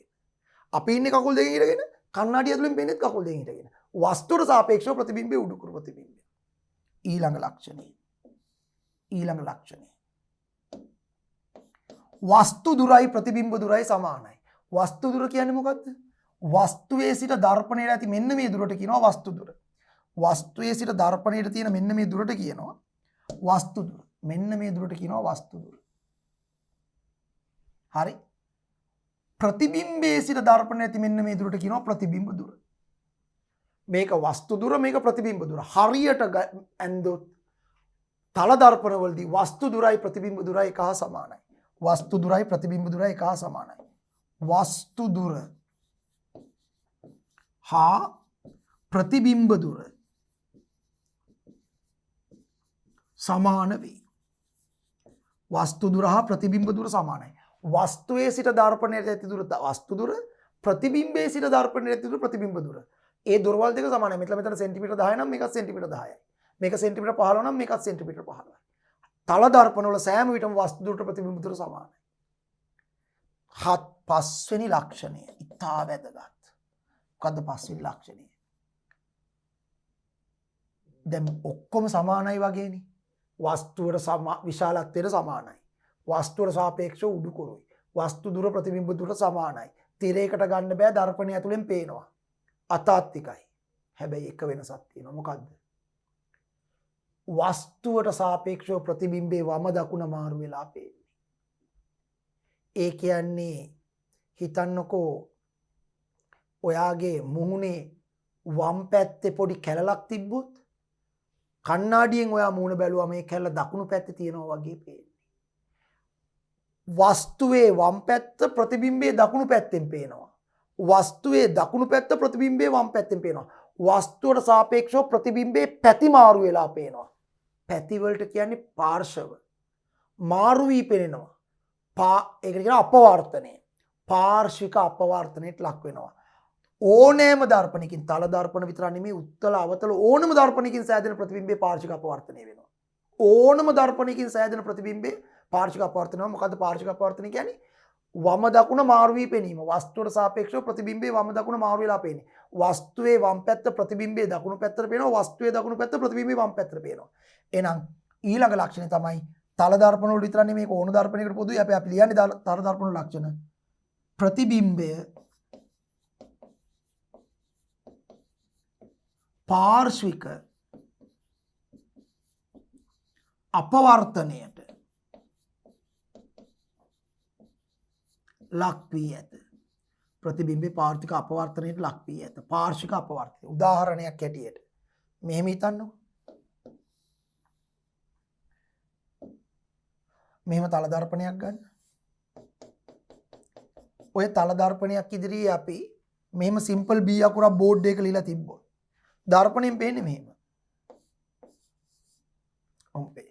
අපි ඉන්නේ කකුල් දෙකෙන් හිටගෙන කණ්ණාඩිය ඇතුළෙන් පේන්නේ කකුල් දෙකෙන් හිටගෙන. වස්තුවට සාපේක්ෂව ප්‍රතිබිම්බේ උඩුකුරු ප්‍රතිබිම්බය. ඊළඟ ලක්ෂණය. වස්තු දුරයි ප්‍රතිබිම්බ දුරයි සමානයි. වස්තු දුර කියන්නේ මොකද්ද? වස්තුවේ සිට දර්පණයට ඇති මෙන්න මේ දුරට කියනවා වස්තු දුර. වස්තුවේ සිට දර්පණයට තියෙන මෙන්න මේ දුරට කියනවා වස්තු දුර. මෙන්න මේ දුරට කියනවා වස්තු දුර. හරි. ප්‍රතිබිම්බයේ සිට දර්පණයට ඇති මෙන්න මේ දුරට කියනවා ප්‍රතිබිම්බ දුර. මේක වස්තු දුර මේක ප්‍රතිබිම්බ දුර. හරියට ඇන්දොත් තල දර්පණවලදී වස්තු දුරයි ප්‍රතිබිම්බ දුරයි එක හා සමානයි. වස්තු දුරයි ප්‍රතිබිම්බ දුරයි එක හා සමානයි. වස්තු දුර හා ප්‍රතිබිම්බ දුර සමාන වේ. වස්තු දුර හා ප්‍රතිබිම්බ දුර සමානයි. වස්තුවේ සිට දර්පණයට ඇති දුර වස්තු දුර, ප්‍රතිබිම්බයේ සිට දර්පණයට ඇති දුර ප්‍රතිබිම්බ දුර. ඒ දුරවල් දෙක සමානයි. මෙතන සෙන්ටිමීටර් 10 නම් මේකත් සෙන්ටිමීටර් 10යි. මේක සෙන්ටිමීටර් 15 නම් මේකත් සෙන්ටිමීටර් 15යි. තල දර්පණ වල සෑම විටම වස්තු දුරට ප්‍රතිබිම්බ දුර සමානයි. පස්වෙනි ලක්ෂණය ඉතා වැදගත්. මොකද්ද පස්වෙනි ලක්ෂණය? දැන් ඔක්කොම සමානයි වගේනේ. වස්තුවට විශාලත්වයට සමානයි. වස්තුවට සාපේක්ෂව උඩුකුරුයි. වස්තු දුර ප්‍රතිබිම්බ දුර සමානයි. තිරයකට ගන්න බෑ දර්පණය ඇතුලෙන් පේනවා. අතාත්තිකයි. හැබැයි එක වෙනසක් තියෙනවා. මොකද්ද? වස්තුවට සාපේක්ෂව ප්‍රතිබිම්බේ වම දකුණ මාරු වෙලා පේන්නේ. ඒ කියන්නේ හිතන්නකෝ ඔයාගේ මුහුණේ වම් පැත්තේ පොඩි කැලලක් තිබ්බොත් කණ්ණාඩියෙන් ඔයා මූණ බැලුවා මේ කැලල දකුණු පැත්තේ තියෙනවා වගේ පේන්නේ. වස්තුවේ වම් පැත්ත ප්‍රතිබිම්බේ දකුණු පැත්තෙන් පේනවා. වස්තුවේ දකුණු පැත්ත ප්‍රතිබිම්බේ වම් පැත්තෙන් පේනවා. වස්තුවට සාපේක්ෂව ප්‍රතිබිම්බේ පැති මාරු වෙලා පේනවා. පැති වලට කියන්නේ පාර්ශව. මාරු වී පේනවා. ඒකට කියන අපවර්තනය. පාර්ශ්වික අපවර්තනයට ලක් වෙනවා. ඕනෑම දර්පණයකින් තල දර්පණ විතරක් නෙමෙයි උත්තල අවතල ඕනම දර්පණයකින් සෑදෙන ප්‍රතිබිම්බේ පාර්ශ්වික අපවර්තනය වෙනවා. ඕනම දර්පණයකින් සෑදෙන ප්‍රතිබිම්බේ පාර්ශ්වික අපවර්තනය වෙනවා. මොකද්ද පාර්ශ්වික අපවර්තනය කියන්නේ? වම දකුණ මාරු වී පෙනීම. වස්තුවට සාපේක්ෂව ප්‍රතිබිම්බේ වම දකුණ මාරු වෙලා පේන්නේ. වස්තුවේ වම් පැත්ත ප්‍රතිබිම්බේ දකුණු පැත්තට පේනවා. වස්තුවේ දකුණු පැත්ත ප්‍රතිබිම්බේ වම් පැත්තට පේනවා. එහෙනම් ඊළඟ ලක්ෂණය තමයි තල දර්පණ වල විතරක් නෙමෙයි ඕන දර්පණයකට පොදුයි අපි ලියන්නේ තල දර්පණ ලක්ෂණ. ප්‍රතිබිම්බය පාර්ශ්වික අපවර්තනයට ලක් වී ඇත. ප්‍රතිබිම්බේ පාර්ශ්වික අපවර්තනයට ලක් වී ඇත. පාර්ශ්වික අපවර්තනය. උදාහරණයක් ඇටියට මෙහෙම හිතන්නකෝ. මෙහෙම තල දර්පණයක් ගන්න. ඔය තල දර්පණයක් ඉදිරියේ අපි මෙහෙම සිම්පල් B අකුරක් බෝඩ් එකක ලියලා තිබ්බොත් දර්පණයෙන් පේන්නේ මෙහෙම. ඔම්පේ.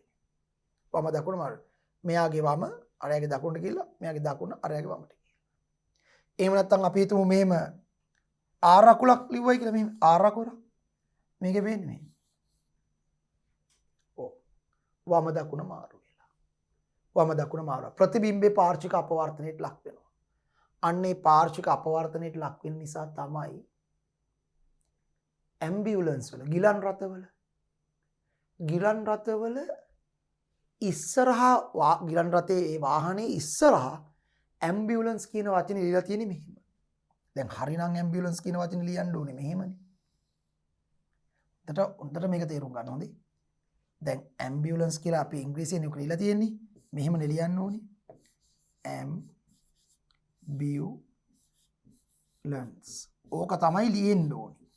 වම දකුණ මාරු. මෙයාගේ වම අරයාගේ දකුණට කියලා මෙයාගේ දකුණ අරයාගේ වමට කියලා. එහෙම නැත්නම් අපි හිතමු මෙහෙම ආර අකුලක් ලිව්වයි කියලා මෙහෙම ආර අකුර. මේකේ වෙන්නේ මෙහෙම. ඔව්. වම දකුණ මාරු වෙලා. වම දකුණ මාරු. ප්‍රතිබිම්බේ පාර්ශ්වික අපවර්තනයට ලක් වෙනවා. අන්නේ පාර්ශ්වික අපවර්තනයට ලක් වෙන නිසා තමයි ඇම්බියුලන්ස් වල ගිලන් රථවල ඉස්සරහා ගිලන් රථයේ ඒ වාහනේ ඉස්සරහා ඇම්බියුලන්ස් කියන වචනේ ලියලා තියෙන්නේ මෙහෙම. දැන් හරිනම් ඇම්බියුලන්ස් කියන වචනේ ලියන්න ඕනේ මෙහෙමනේ. උන්ට මේක තේරුම් ගන්න හොඳේ. දැන් ඇම්බියුලන්ස් කියලා අපි ඉංග්‍රීසියෙන් උක ලියලා තියෙන්නේ. මෙහෙම ලියන්න ඕනේ. ඇම්බියුලන්ස්. ඕක තමයි ලියෙන්න ඕනේ.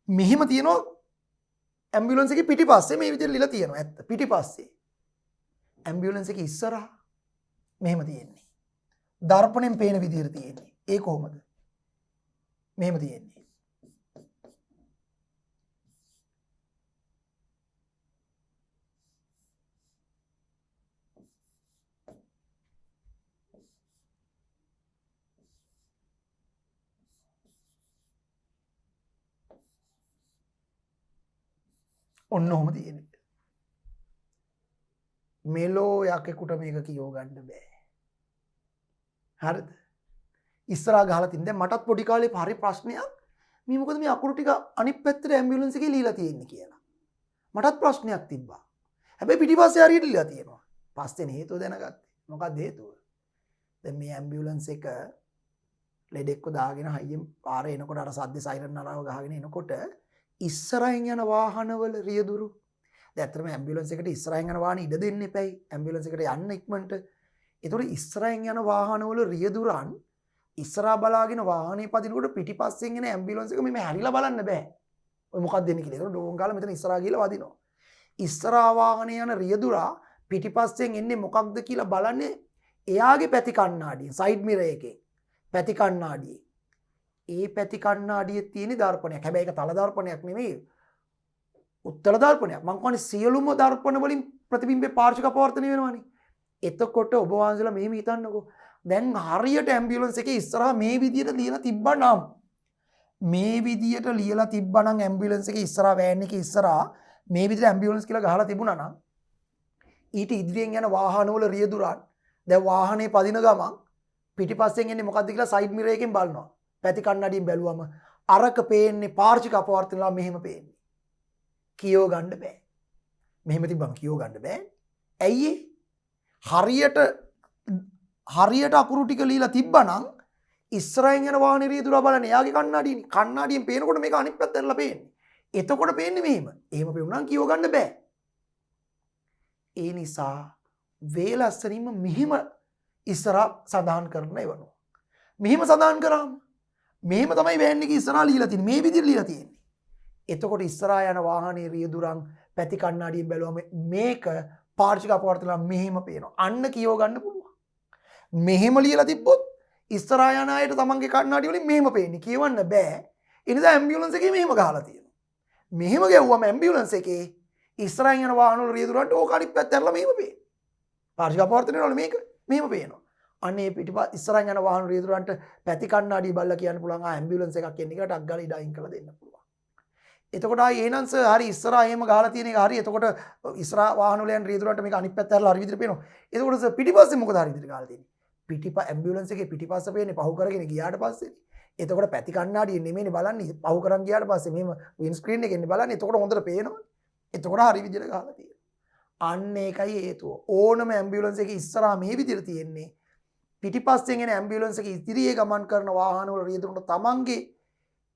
මෙහෙම තියෙනවා ඇම්බියුලන්ස් එකේ පිටිපස්සේ මේ විදිහට ලියලා තියෙනවා. ඇත්ත. පිටිපස්සේ. ඇම්බියුලන්ස් එකේ ඉස්සරහා මෙහෙම තියෙන්නේ. දර්පණයෙන් පේන විදිහට තියෙන්නේ. ඒ කොහොමද? මෙහෙම තියෙන්නේ. ඔන්න ඔහොම තියෙන්නේ. මෙලෝ යකෙකුට මේක කියෝ ගන්න බෑ. හරිද? ඉස්සරහා ගහලා තින් දැන් මටත් පොඩි කාලේ හරි ප්‍රශ්නයක් මේ මොකද මේ අකුරු ටික අනිත් පැත්තට ඇම්බියුලන්ස් එකේ ලියලා තියෙන්නේ කියලා. මටත් ප්‍රශ්නයක් තිබ්බා. හැබැයි පිටිපස්සේ හරියට ලියලා තියෙනවා. පස්සේ හේතුව දැනගත්තේ. මොකක්ද හේතුව? දැන් මේ ඇම්බියුලන්ස් එක ලෙඩෙක්ව දාගෙන හයියෙන් පාරේ එනකොට අර සද්ද සයිරන් නරාව ගහගෙන එනකොට ඉස්සරහින් යන වාහනවල රියදුරු දැන් ඇත්තටම ඇම්බියුලන්ස් එකට ඉස්සරහින් යන වාහන ඉඩ දෙන්න එපයි. ඇම්බියුලන්ස් එකට යන්න ඉක්මනට. ඒතකොට ඉස්සරහින් යන වාහනවල රියදුරන් ඉස්සරහා බලාගෙන වාහනේ පදිනකොට පිටිපස්සෙන් එන ඇම්බියුලන්ස් එක මෙහෙම හැරිලා බලන්න බෑ. ඔය මොකක්ද දෙන්නේ කියලා. ඒතකොට ඩෝන් ගාලා මෙතන ඉස්සරහා ගිහලා වදිනවා. ඉස්සරහා වාහනේ යන රියදුරා පිටිපස්සෙන් එන්නේ මොකක්ද කියලා බලන්නේ එයාගේ පැති කණ්ණාඩියෙන් සයිඩ් මිරර් එකේ. පැති කණ්ණාඩියේ. ඒ පැති කණ්ණාඩියේ තියෙන දර්පණයක්. හැබැයි ඒක තල දර්පණයක් නෙමෙයි. උත්තර දර්පණයක්. මං කියන්නේ සියලුම දර්පණ වලින් ප්‍රතිබිම්බේ පාර්ශ්වික අපවර්තනය වෙනවනේ. එතකොට ඔබ වහන්සේලා මෙහෙම හිතන්නකෝ. දැන් හරියට ඇම්බියුලන්ස් එකේ ඉස්සරහා මේ විදියට ලියලා තිබ්බනම් ඇම්බියුලන්ස් එකේ ඉස්සරහා වෑන් එකේ ඉස්සරහා මේ විදියට ඇම්බියුලන්ස් කියලා ගහලා තිබුණා නම් ඊට ඉදිරියෙන් යන වාහනවල රියදුරන් දැන් වාහනේ පදින ගමන් පිටිපස්සෙන් එන්නේ මොකද්ද කියලා සයිඩ් මිරර් එකෙන් බලනවා. පැති කණ්ණාඩියෙන් බැලුවම අරක පේන්නේ පාර්ශ්වික අපවර්තනලා මෙහෙම පේන්නේ. කියෝ ගන්න බෑ. මෙහෙම තිබ්බම කියෝ ගන්න බෑ. ඇයි හරියට අකුරු ටික ලියලා තිබ්බනම් ඉස්සරහින් යන වාහනේ රියදුරා බලන්නේ එයාගේ කණ්ණාඩියෙන්. කණ්ණාඩියෙන් පේනකොට මේක අනිත් පැත්තට ඇරලා පේන්නේ. එතකොට පේන්නේ මෙහෙම. එහෙම පෙවුනනම් කියෝ ගන්න බෑ. ඒ නිසා වේලස්සනින්ම මෙහෙම ඉස්සරහා සඳහන් කරන්න එවනවා. මෙහෙම සඳහන් කරාම මෙහෙම තමයි වෑන් එකේ ඉස්සරහා ලියලා තියෙන්නේ. මේ විදිහට ලියලා තියෙන්නේ. එතකොට ඉස්සරහා යන වාහනේ රියදුරන් පැති කණ්ණාඩියෙන් බැලුවම මේක පාර්ශ්වික අපවර්තනලා මෙහෙම පේනවා. අන්න කියව ගන්න පුළුවන්. මෙහෙම ලියලා තිබ්බොත් ඉස්සරහා යන අයට තමන්ගේ කණ්ණාඩි වලින් මෙහෙම පේන්නේ. කියවන්න බෑ. ඒ නිසා ඇම්බියුලන්ස් එකේ මෙහෙම ගහලා තියෙනවා. මෙහෙම ගැව්වම ඇම්බියුලන්ස් එකේ ඉස්සරහින් යන වාහන වල රියදුරන්ට ඕක අනිත් පැත්ත ඇරලා මෙහෙම පේනවා. පාර්ශ්වික අපවර්තනය වල මේක මෙහෙම පේනවා. අනේ පිටිපස්ස ඉස්සරහින් යන වාහන රියදුරන්ට පැති කණ්ණාඩිය බලලා කියන්න පුළුවන් ඇම්බියුලන්ස් එකක් එන්නේ කියලා ටක් ගාලා ඉඩ අයින් කරලා දෙන්න පුළුවන්. එතකොට එහෙනම් සර් හරි ඉස්සරහා එහෙම ගහලා තියෙන එක හරි. එතකොට ඉස්සරහා වාහන වල යන රියදුරන්ට මේක අනිත් පැත්ත ඇරලා හරි විදිහට පේනවා. එතකොට සර් පිටිපස්සේ මොකද හරි විදිහට ගහලා තියෙන්නේ? ඇම්බියුලන්ස් එකේ පිටිපස්ස පේන්නේ පහු කරගෙන ගියාට පස්සේ. එතකොට පැති කණ්ණාඩිය නෙමෙයිනේ බලන්නේ. පහු කරන් ගියාට පස්සේ මෙහෙම වින් ස්ක්‍රීන් එකෙන් බලන්නේ. එතකොට හොඳට පේනවා. එතකොට හරි විදිහට ගහලා තියෙනවා. අන්න ඒකයි හේතුව. ඕනම ඇම්බියුලන්ස් එකේ ඉස්සරහා මේ විදිහට තියෙන්නේ. පිටිපස්සෙන් එන ඇම්බියුලන්ස් එක ඉදිරියේ ගමන් කරන වාහන වල රියදුරන්ට තමන්ගේ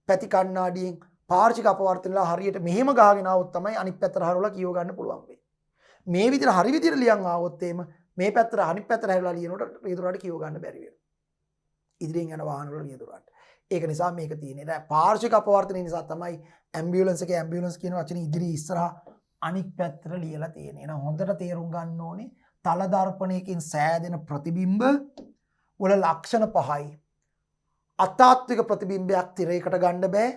පැති කණ්ණාඩියෙන් පාර්ශ්වික අපවර්තනලා හරියට මෙහෙම ගහගෙන ආවොත් තමයි අනිත් පැත්තට හරවලා කියව ගන්න පුළුවන් වෙන්නේ. මේ විදිහට හරි විදිහට ලියන් ආවොත් එහෙම මේ පැත්තට අනිත් පැත්තට හැරලා ලියනකොට රියදුරන්ට කියව ගන්න බැරි වෙනවා. ඉදිරියෙන් යන වාහන වල රියදුරන්ට. ඒක නිසා මේක තියෙන්නේ. දැන් පාර්ශ්වික අපවර්තනය නිසා තමයි ඇම්බියුලන්ස් එකේ ඇම්බියුලන්ස් කියන වචනේ ඉදිරි ඉස්සරහා අනිත් පැත්තට ලියලා තියෙන්නේ. එහෙනම් හොඳට තේරුම් ගන්න ඕනේ තල දර්පණයකින් සෑදෙන ප්‍රතිබිම්බ වල ලක්ෂණ පහයි. අතාත්වික ප්‍රතිබිම්බයක් තිරයකට ගන්න බෑ.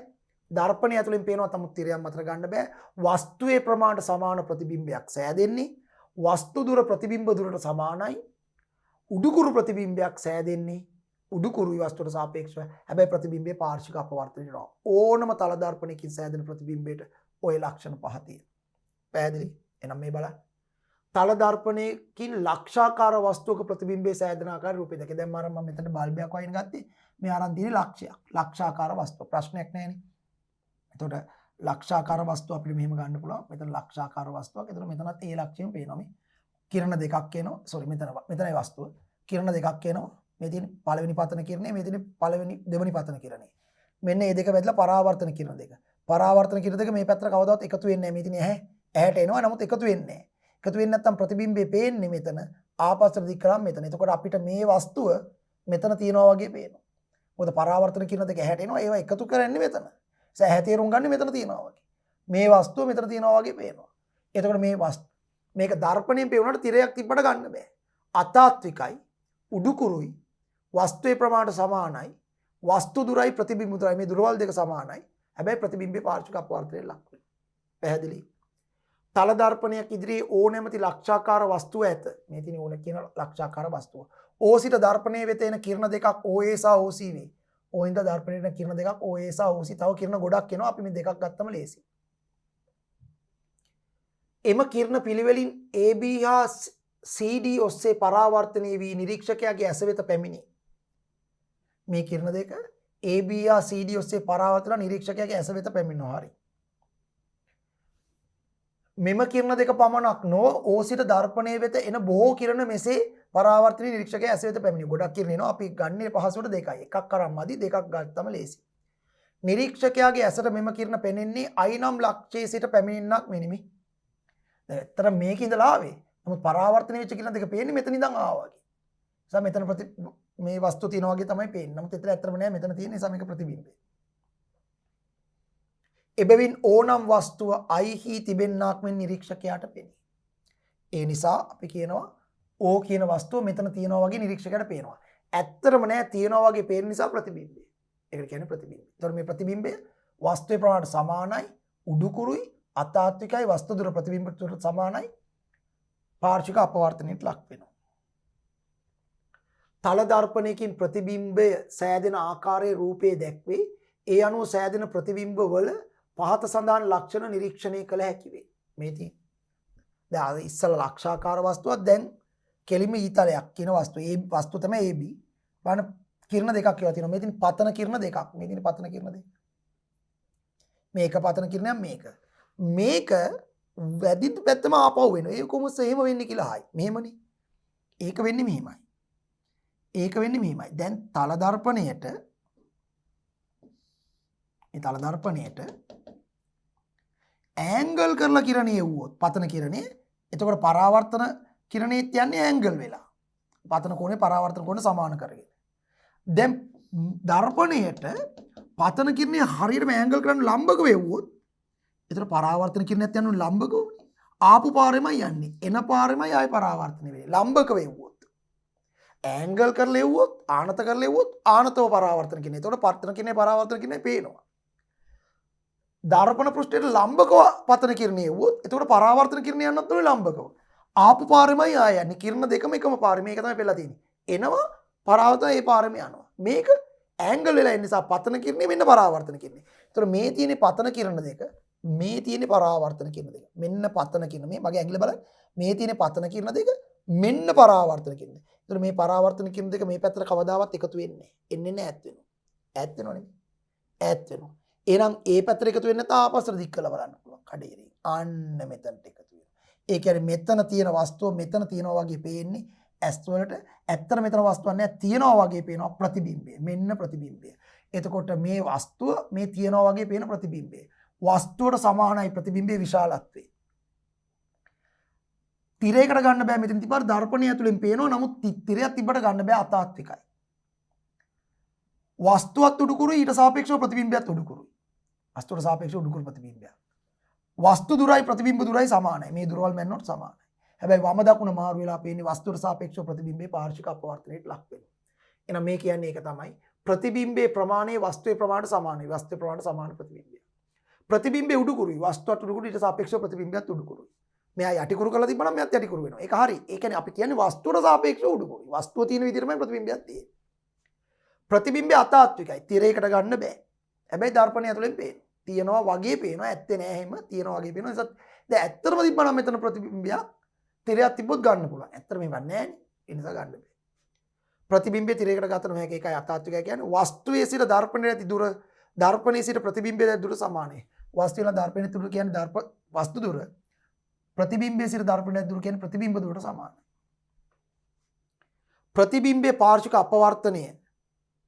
දර්පණය ඇතුළෙන් පේනවා තමුත් තිරයක් මතර ගන්න බෑ. වස්තුවේ ප්‍රමාණයට සමාන ප්‍රතිබිම්බයක් සෑදෙන්නේ. වස්තු දුර ප්‍රතිබිම්බ දුරට සමානයි. උඩුකුරු ප්‍රතිබිම්බයක් සෑදෙන්නේ. උඩුකුරුයි වස්තුවට සාපේක්ෂව. හැබැයි ප්‍රතිබිම්බයේ පාර්ශ්වික අපවර්තනය වෙනවා. ඕනම තල දර්පණයකින් සෑදෙන ප්‍රතිබිම්බයට ওই ලක්ෂණ පහ තියෙනවා. පැහැදිලි? එහෙනම් මේ බලන්න. තල දර්පණයකින් ලක්ෂාකාර වස්තුවක ප්‍රතිබිම්බයේ සෑදෙන ආකාර රූපය දැක. දැන් මම මෙතන බල්බයක් වයින් ගත්තේ. මේ අරන් තියෙන ලක්ෂයක්. ලක්ෂාකාර වස්තුව ප්‍රශ්නයක් නැහැනේ. එතකොට ලක්ෂාකාර වස්තුව අපිට මෙහෙම ගන්න පුළුවන්. මෙතන ලක්ෂාකාර වස්තුවක්. එතකොට මෙතනත් ඒ ලක්ෂයෙන් පේනවා මේ. කිරණ දෙකක් එනවා. සෝරි මෙතනයි වස්තුව. කිරණ දෙකක් එනවා. මේ තියෙන පළවෙනි පතන කිරණේ, මේ තියෙන දෙවෙනි පතන කිරණේ. මෙන්න මේ දෙක බෙදලා පරාවර්තන කිරණ දෙක. පරාවර්තන කියන දෙක මේ පැත්තට කවදාවත් එකතු වෙන්නේ නැහැ. මේ තියෙන ඇහැට එනවා නමුත් එකතු වෙන්නේ නැහැ. එකතු වෙන්නේ නැත්නම් ප්‍රතිබිම්බේ පේන්නේ මෙතන ආපස්සට දික් කරාම මෙතන. එතකොට අපිට මේ වස්තුව මෙතන තියනවා වගේ පේනවා. මොකද පරාවර්තන කියන දෙක ඇහැට එනවා ඒවා එකතු කරන්නේ මෙතන. ඒ ඇහැ තේරුම් ගන්න මෙතන තියනවා වගේ. මේ වස්තුව මෙතන තියනවා වගේ පේනවා. එතකොට මේ මේක දර්පණයෙන් පේුණාට තිරයක් තිබ්බට ගන්න බෑ. අතාත්විකයි උඩුකුරුයි වස්තුවේ ප්‍රමාණයට සමානයි. වස්තු දුරයි ප්‍රතිබිම්බ දුරයි මේ දුරවල් දෙක සමානයි. හැබැයි ප්‍රතිබිම්බේ පාර්ශ්වික අපවර්තනයට ලක් වෙනවා. පැහැදිලි? තල දර්පණයක් ඉදිරියේ ඕනෑමති ලක්ෂාකාර වස්තුව ඇත. මේ තියෙන ඕන කියන ලක්ෂාකාර වස්තුව. O සිට දර්පණයේ වෙත එන කිරණ දෙකක් OA සහ OC වේ. O ඉඳ දර්පණයට එන කිරණ දෙකක් OA සහ OC. තව කිරණ ගොඩක් එනවා. අපි මේ දෙකක් ගත්තම ලේසි. එම කිරණ පිළිවෙලින් AB හා CD ඔස්සේ පරාවර්තනය වී නිරීක්ෂකයාගේ ඇස වෙත පැමිණේ. මේ කිරණ දෙක AB හා CD ඔස්සේ පරාවර්තන නිරීක්ෂකයාගේ ඇස වෙත පැමිණෙනවා. හරි. මෙම කිරණ දෙක පමණක් නොව O සිට දර්පණය වෙත එන බොහෝ කිරණ මෙසේ පරාවර්තන නිරීක්ෂකයා ඇස වෙත පැමිණේ. ගොඩක් කිරණ එනවා. අපි ගන්නේ පහසුවට දෙකයි. එකක් කරන් මදි දෙකක් ගත්තම ලේසි. නිරීක්ෂකයාගේ ඇසට මෙම කිරණ පෙනෙන්නේ I නම් ලක්ෂයේ සිට පැමිණෙන්නක් මෙනිමි. දැන් ඇත්තට මේක ඉඳලා ආවේ. නමුත් පරාවර්තන වෙච්ච කිරණ දෙක පේන්නේ මෙතන ඉඳන් ආවා වගේ. නිසා මෙතන මේ වස්තු තියෙනවා වගේ තමයි පේන්නේ. නමුත් එතන ඇත්තම නෑ මෙතන තියෙන නිසා මේක ප්‍රතිබිම්බය. එබැවින් ඕනම් වස්තුව I හි තිබෙන්නාක් මෙන් නිරීක්ෂකයාට පෙනේ. ඒ නිසා අපි කියනවා O කියන වස්තුව මෙතන තියෙනවා වගේ නිරීක්ෂකයාට පේනවා. ඇත්තටම නෑ තියෙනවා වගේ පේන නිසා ප්‍රතිබිම්බය. ඒකට කියන්නේ ප්‍රතිබිම්බය. ඒතකොට මේ ප්‍රතිබිම්බය වස්තුවේ ප්‍රමාණයට සමානයි, උඩුකුරුයි, අතාත්විකයි, වස්තු දුර ප්‍රතිබිම්බ දුර සමානයි, පාර්ශ්වික අපවර්තනයට ලක් වෙනවා. තල දර්පණයකින් ප්‍රතිබිම්බය සෑදෙන ආකාරයේ රූපයේ දැක්වේ. ඒ අනුව සෑදෙන ප්‍රතිබිම්බ වල පහත සඳහන් ලක්ෂණ නිරීක්ෂණය කළ හැකි වේ. මේ තියෙන. දැන් ඉස්සල ලක්ෂාකාර වස්තුවක් දැන් කෙලිම ඊතලයක් කියන වස්තුව. ඒ වස්තුව තමයි AB. බලන්න කිරණ දෙකක් ඒවා තියෙනවා. මේ තියෙන පතන කිරණ දෙකක්. මේ තියෙන පතන කිරණ දෙක. මේක පතන කිරණයක් මේක. මේක වැදිත් පැත්තම ආපහු වෙනවා. ඒක කොහොමද එහෙම වෙන්නේ කියලා අහයි. මෙහෙමනේ. ඒක වෙන්නේ මෙහෙමයි. ඒක වෙන්නේ මෙහෙමයි. දැන් තල දර්පණයට මේ තල දර්පණයට ඇන්ගල් කරලා කිරණේ යවුවොත් පතන කිරණේ එතකොට පරාවර්තන කිරණේත් යන්නේ ඇන්ගල් වෙලා. පතන කෝණේ පරාවර්තන කෝණය සමාන කරගෙන. දැන් දර්පණයට පතන කිරණේ හරියටම ඇන්ගල් කරන්න ලම්බක වෙවුවොත් එතකොට පරාවර්තන කිරණයත් යන්නේ ලම්බකවනේ. ආපු පාරෙමයි යන්නේ. එන පාරෙමයි ආයි පරාවර්තන වෙන්නේ. ලම්බක වෙවුවොත්. ඇන්ගල් කරලා එවුවොත් ආනත කරලා එවුවොත් ආනතව පරාවර්තන කිරණේ. එතකොට පතන කිරණේ පරාවර්තන කිරණේ පේනවා. දර්පණ පෘෂ්ඨයට ලම්බකව පතන කිරණේ එවුවොත් එතකොට පරාවර්තන කිරණේ යන්නත් ඕනේ ලම්බකව. ආපු පාරෙමයි ආය යන්නේ. කිරණ දෙකම එකම පාරේ. මේක තමයි පෙළලා තියෙන්නේ. එනවා පරාවර්තන ඒ පාරෙම යනවා. මේක ඇන්ගල් වෙලා ඉන්න නිසා පතන කිරණේ මෙන්න පරාවර්තන කිරණේ. එතකොට මේ තියෙන්නේ පතන කිරණ දෙක. මේ තියෙන්නේ පරාවර්තන කිරණ දෙක. මෙන්න පතන කිරණ මේ මගේ ඇඟිල්ල බලන්න. මේ තියෙන්නේ පතන කිරණ දෙක. මෙන්න පරාවර්තන කිරණ දෙක. එතකොට මේ පරාවර්තන කිරණ දෙක මේ පැත්තට කවදාවත් එකතු වෙන්නේ නැහැ. එන්නේ නැහැ ඈත් වෙනවා. ඈත් වෙනව නෙමෙයි. ඈත් වෙනවා. එහෙනම් ඒ පැත්තට එකතු වෙන්නේ නැත්නම් ආපස්සට දික් කරලා බලන්න පුළුවන්. කඩේරින්. අන්න මෙතනට එකතු වෙනවා. ඒ කියන්නේ මෙතන තියෙන වස්තුව මෙතන තියෙනවා වගේ පේන්නේ ඇස් වලට. ඇත්තට මෙතන වස්තුවක් නැහැ තියෙනවා වගේ පේනවා ප්‍රතිබිම්බය. මෙන්න ප්‍රතිබිම්බය. එතකොට මේ වස්තුව මේ තියෙනවා වගේ පේන ප්‍රතිබිම්බය. වස්තුවට සමානයි ප්‍රතිබිම්බයේ විශාලත්වය. තිරයකට ගන්න බෑ මෙතන තිබ්බාට දර්පණය ඇතුලෙන් පේනවා. නමුත් තිරයක් තිබ්බට ගන්න බෑ අතාත්විකයි. වස්තුවත් උඩුකුරුයි ඊට සාපේක්ෂව ප්‍රතිබිම්බයත් උඩුකුරුයි. වස්තුවට සාපේක්ෂව උඩුකුරු ප්‍රතිබිම්බයක්. වස්තු දුරයි ප්‍රතිබිම්බ දුරයි සමානයි. මේ දුරවල් මැන්නොත් සමානයි. හැබැයි වම දකුණ මාරු වෙලා පේන්නේ වස්තුවට සාපේක්ෂව ප්‍රතිබිම්බේ පාර්ශ්වික අපවර්තනයට ලක් වෙනවා. එහෙනම් මේ කියන්නේ ඒක තමයි ප්‍රතිබිම්බේ ප්‍රමාණය වස්තුවේ ප්‍රමාණයට සමානයි. වස්තුවේ ප්‍රමාණයට සමාන ප්‍රතිබිම්බය. ප්‍රතිබිම්බේ උඩුකුරුයි වස්තුවට උඩුකුරු ඊට සාපේක්ෂව ප්‍රතිබිම්බයත් උඩුකුරුයි. මෙයා යටිකුරු කරලා තිබ්බනම් මෙයාත් යටිකුරු වෙනවා. ඒක හරි. ඒ කියන්නේ අපි කියන්නේ වස්තුවට සාපේක්ෂව උඩුකුරුයි. වස්තුව තියෙන විදිහටමයි ප්‍රතිබිම්බයත් තියෙන්නේ. ප්‍රතිබිම්බය අතාත්විකයි. තිරයකට ගන්න බෑ. හැබැයි දර්පණය ඇතුලෙන් පේනවා. තියනවා වගේ පේනවා. ඇත්තේ නෑ එහෙම. තියනවා වගේ පේනවා. ඒසත් දැන් ඇත්තටම තිබ්බනම් මෙතන ප්‍රතිබිම්බයක් තිරයක් තිබ්බොත් ගන්න පුළුවන්. ඇත්තට මේක නෑනේ. ඒ නිසා ගන්න බෑ. ප්‍රතිබිම්බය තිරයකට ගතන මේක එකයි අතාත්විකයි කියන්නේ වස්තුවේ සිට දර්පණයට ඇති දුර දර්පණයේ සිට ප්‍රතිබිම්බයට ඇති දුර සමානයි. වස්තුවේ දර්පණයට දුර කියන්නේ වස්තු දුර. ප්‍රතිබිම්බයේ සිට දර්පණයට දුර කියන්නේ ප්‍රතිබිම්බ දුරට සමානයි. ප්‍රතිබිම්බයේ පාර්ශ්වික අපවර්තනය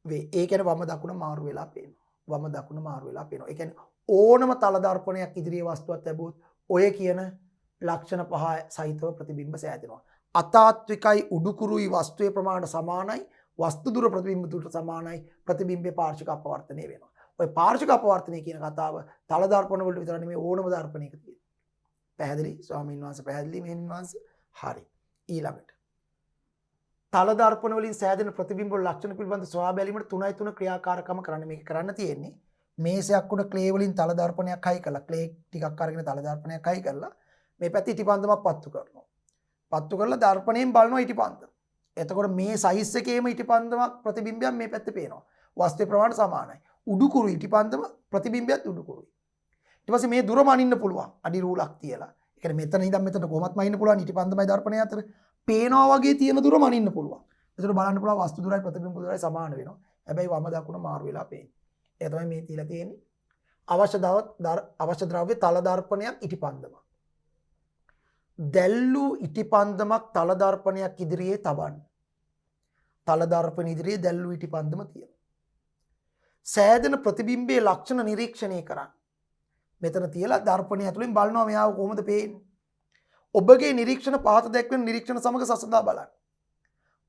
වේ. ඒ කියන්නේ වම දකුණ මාරු වෙලා පේනවා. වම දකුණ මාරු වෙලා පේනවා. ඒ කියන්නේ ඕනම තල දර්පණයක් ඉදිරියේ වස්තුවක් ලැබුවොත් ඔය කියන ලක්ෂණ පහ සහිතව ප්‍රතිබිම්බ සෑදෙනවා. අතාත්විකයි උඩුකුරුයි වස්තුවේ ප්‍රමාණයට සමානයි, වස්තු දුර ප්‍රතිබිම්බ දුරට සමානයි, ප්‍රතිබිම්බේ පාර්ශ්වික අපවර්තනය වෙනවා. ඔය පාර්ශ්වික අපවර්තනය කියන කතාව තල දර්පණ වලට විතර නෙමෙයි ඕනම දර්පණයක තියෙනවා. පැහැදිලි ස්වාමීන් වහන්සේ? පැහැදිලි මෙහෙණින් වහන්සේ? හරි. ඊළඟට තල දර්පණ වලින් සෑදෙන ප්‍රතිබිම්බ වල ලක්ෂණ පිළිබඳ සොයා බැලීමට 3x3 ක්‍රියාකාරකම කරන්න. මේක කරන්න තියෙන්නේ මේසයක් උඩ ක්ලේ වලින් තල දර්පණයක් හයි කරලා, ක්ලේ ටිකක් අරගෙන තල දර්පණයක් හයි කරලා මේ පැත්තේ ඉටිපන්දමක් පත්තු කරනවා. පත්තු කරලා දර්පණයෙන් බලනවා ඉටිපන්දම. එතකොට මේ සයිස් එකේම ඉටිපන්දමක් ප්‍රතිබිම්බයක් මේ පැත්තේ පේනවා. වස්තුවේ ප්‍රමාණයට සමානයි. උඩුකුරු ඉටිපන්දම ප්‍රතිබිම්බයත් උඩුකුරුයි. ඊට පස්සේ මේ දුරම අනින්න පුළුවන්. අඩි රූලක් තියලා. ඒ කියන්නේ මෙතන ඉඳන් මෙතන කොහොමත් මනින්න පුළුවන් ඉටිපන්දමයි දර්පණය අතර. පේනවා වගේ තියෙන දුර මනින්න පුළුවන්. එතකොට බලන්න පුළුවන් වස්තු දුරයි ප්‍රතිබිම්බ දුරයි සමාන වෙනවා. හැබැයි වම දකුණ මාරු වෙලා පේන්නේ. ඒ තමයි මේ තියලා තියෙන්නේ. අවශ්‍ය ද්‍රව්‍ය තල දර්පණයක් ඉටිපන්දමක්. දැල්ලු ඉටිපන්දමක් තල දර්පණයක් ඉදිරියේ තබන්න. තල දර්පණ ඉදිරියේ දැල්ලු ඉටිපන්දම තියෙනවා. සෑදෙන ප්‍රතිබිම්බයේ ලක්ෂණ නිරීක්ෂණය කරන්න. මෙතන තියලා දර්පණය ඇතුලෙන් බලනවා මෙයාව කොහොමද පේන්නේ. ඔබගේ නිරීක්ෂණ පහත දැක්වෙන නිරීක්ෂණ සමග සසඳා බලන්න.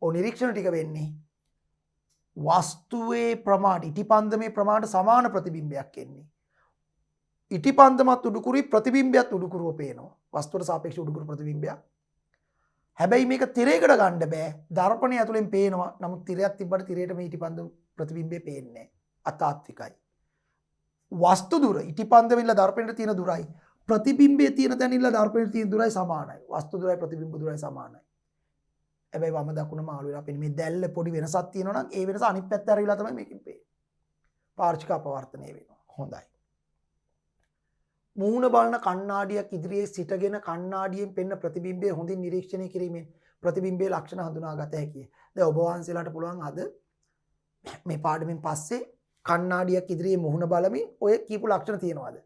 ඔය නිරීක්ෂණ ටික වෙන්නේ වස්තුවේ ප්‍රමාණය ඉටිපන්දමේ ප්‍රමාණයට සමාන ප්‍රතිබිම්බයක් එන්නේ. ඉටිපන්දමත් උඩුකුරුයි ප්‍රතිබිම්බයත් උඩුකුරුව පේනවා. වස්තුවට සාපේක්ෂව උඩුකුරු ප්‍රතිබිම්බයක්. හැබැයි මේක තිරයකට ගන්න බෑ. දර්පණය ඇතුලෙන් පේනවා. නමුත් තිරයක් තිබ්බට තිරයට මේ ඉටිපන්දම ප්‍රතිබිම්බය පේන්නේ නැහැ. අතාත්විකයි. වස්තු දුර ඉටිපන්දම ඉල්ල දර්පණයට තියෙන දුරයි ප්‍රතිබිම්බයේ තියෙන තැන ඉල්ල දර්පණයට තියෙන දුරයි සමානයි. වස්තු දුරයි ප්‍රතිබිම්බ දුරයි සමානයි. හැබැයි වම දකුණ මාළු වෙලා පේන්නේ. මේ දැල්ල පොඩි වෙනසක් තියෙනවා නම් ඒ වෙනස අනිත් පැත්ත ඇරවිලා තමයි මේකෙන් පේන්නේ. පාර්ශ්වික අපවර්තනය වෙනවා. හොඳයි. මූණ බලන කණ්ණාඩියක් ඉදිරියේ සිටගෙන කණ්ණාඩියෙන් පෙන්න ප්‍රතිබිම්බය හොඳින් නිරීක්ෂණය කිරීමෙන් ප්‍රතිබිම්බයේ ලක්ෂණ හඳුනාගත හැකියි. දැන් ඔබ වහන්සේලාට පුළුවන් අද මේ පාඩමෙන් පස්සේ කණ්ණාඩියක් ඉදිරියේ මුහුණ බලමින් ඔය කියපු ලක්ෂණ තියෙනවද?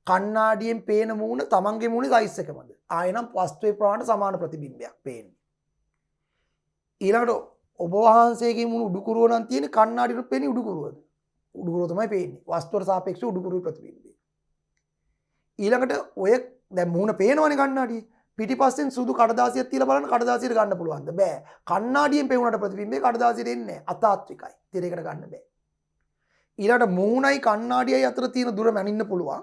කණ්ණාඩියෙන් පේන මූණ තමන්ගේ මූණේ සයිස් එකමද? ආයෙනම් වස්තුවේ ප්‍රමාණයට සමාන ප්‍රතිබිම්බයක් පේන්නේ. ඊළඟට ඔබ වහන්සේගේ මූණ උඩුකුරුව නම් තියෙන්නේ කණ්ණාඩියට පේන්නේ උඩුකුරුවද? උඩුකුරුව තමයි පේන්නේ. වස්තුවට සාපේක්ෂව උඩුකුරුයි ප්‍රතිබිම්බය. ඊළඟට ඔය දැන් මූණ පේනවනේ කණ්ණාඩියේ. පිටිපස්සෙන් සුදු කඩදාසියක් තියලා බලන්න කඩදාසියට ගන්න පුළුවන්ද? බෑ. කණ්ණාඩියෙන් පෙවුනට ප්‍රතිබිම්බේ කඩදාසියට එන්නේ නැහැ. අතාත්විකයි. තිරයකට ගන්න බෑ. ඊළඟට මූණයි කණ්ණාඩියයි අතර තියෙන දුර මැනින්න පුළුවන්.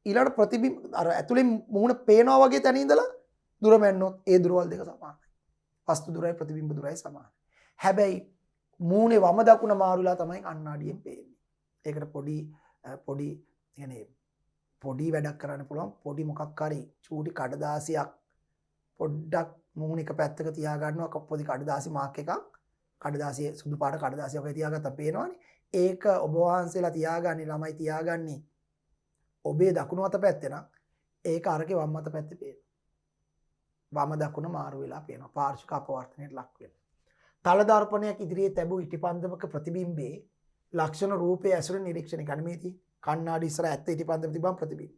ඊළඟට ප්‍රතිබිම්බ අර ඇතුලෙන් මූණ පේනවා වගේ තැන ඉඳලා දුර මැන්නොත් ඒ දුරවල් දෙක සමානයි. වස්තු දුරයි ප්‍රතිබිම්බ දුරයි සමානයි. හැබැයි මූණේ වම දකුණ මාරුලා තමයි කණ්ණාඩියෙන් පේන්නේ. ඒකට පොඩි يعني පොඩි වැඩක් කරන්න පුළුවන්. පොඩි මොකක් හරි චූටි කඩදාසියක් පොඩ්ඩක් මූණ එක පැත්තක තියා ගන්නවා. පොඩි කඩදාසි මාක් එකක් කඩදාසියේ සුදු පාට කඩදාසියක් වගේ තියාගත්තා පේනවනේ. ඒක ඔබ වහන්සේලා තියාගන්නේ ළමයි තියාගන්නේ ඔබේ දකුණු අත පැත්තේ නම් ඒක අරගේ වම් අත පැත්තේ පේනවා. වම දකුණ මාරු වෙලා පේනවා. පාර්ශ්වික අපවර්තනයට ලක් වෙනවා. තල දර්පණයක් ඉදිරියේ තැබූ ඉටිපන්දමක ප්‍රතිබිම්බේ ලක්ෂණ රූපයේ ඇසුරින් නිරීක්ෂණය කරන්න මේදී කණ්ණාඩි ඉස්සර ඇත්ත ඉටිපන්දම තිබ්බම ප්‍රතිබිම්බ.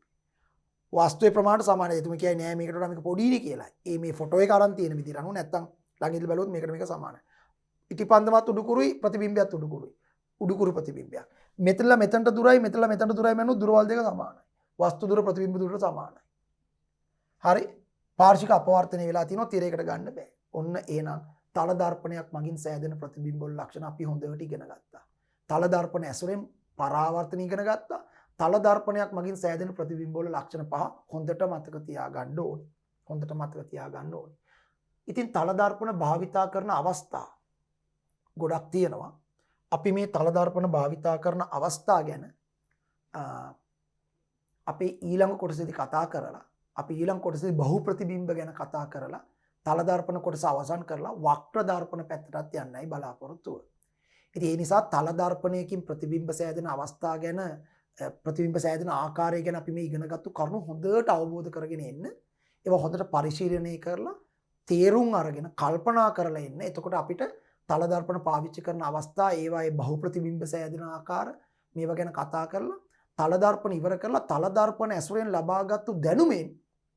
වස්තුවේ ප්‍රමාණයට සමානයි. එතුම කියන්නේ නෑ මේකට වඩා මේක පොඩිනේ කියලා. මේ ෆොටෝ එක අරන් තියෙන විදිහට අනුව නැත්තම් ළඟ ඉඳලා බලුවොත් මේකට මේක සමානයි. ඉටිපන්දමත් උඩුකුරුයි ප්‍රතිබිම්බයත් උඩුකුරුයි. උඩුකුරු ප්‍රතිබිම්බයක්. මෙතනලා මෙතනට දුරයි මෙතනලා මෙතනට දුරයි මනෝ දුරවල් දෙක සමානයි. වස්තු දුර ප්‍රතිබිම්බ දුරට සමානයි. හරි. පාර්ශ්වික අපවර්තනය වෙලා තිනවා තිරයකට ගන්න බෑ. ඔන්න එහෙනම් තල දර්පණයක් මගින් සෑදෙන ප්‍රතිබිම්බ වල ලක්ෂණ අපි හොඳට ඉගෙන ගත්තා. තල දර්පණ ඇසුරෙන් පරාවර්තන ඉගෙන ගත්තා. තල දර්පණයක් මගින් සෑදෙන ප්‍රතිබිම්බ වල ලක්ෂණ පහ හොඳට මතක තියාගන්න ඕනේ. හොඳට මතක තියාගන්න ඕනේ. ඉතින් තල දර්පණ භාවිතා කරන අවස්ථා ගොඩක් තියෙනවා. අපි මේ තල දර්පණ භාවිතා කරන අවස්ථා ගැන අපේ ඊළඟ කොටසේදී කතා කරලා අපි ඊළඟ කොටසේ බහු ප්‍රතිබිම්බ ගැන කතා කරලා තල දර්පණ කොටස අවසන් කරලා වක්‍ර දර්පණ පැත්තටත් යන්නයි බලාපොරොත්තු වෙන්නේ. ඉතින් ඒ නිසා තල දර්පණයකින් ප්‍රතිබිම්බ සෑදෙන අවස්ථා ගැන ප්‍රතිබිම්බ සෑදෙන ආකාරය ගැන අපි මේ ඉගෙනගත්තු කරුණු හොඳට අවබෝධ කරගෙන එන්න. ඒවා හොඳට පරිශීලනය කරලා තේරුම් අරගෙන කල්පනා කරලා එන්න. එතකොට අපිට තල දර්පණ පාවිච්චි කරන අවස්ථා ඒවායේ බහු ප්‍රතිබිම්බ සෑදෙන ආකාර මේවා ගැන කතා කරලා තල දර්පණ ඉවර කරලා තල දර්පණ ඇසුරෙන් ලබාගත්තු දැනුමෙන්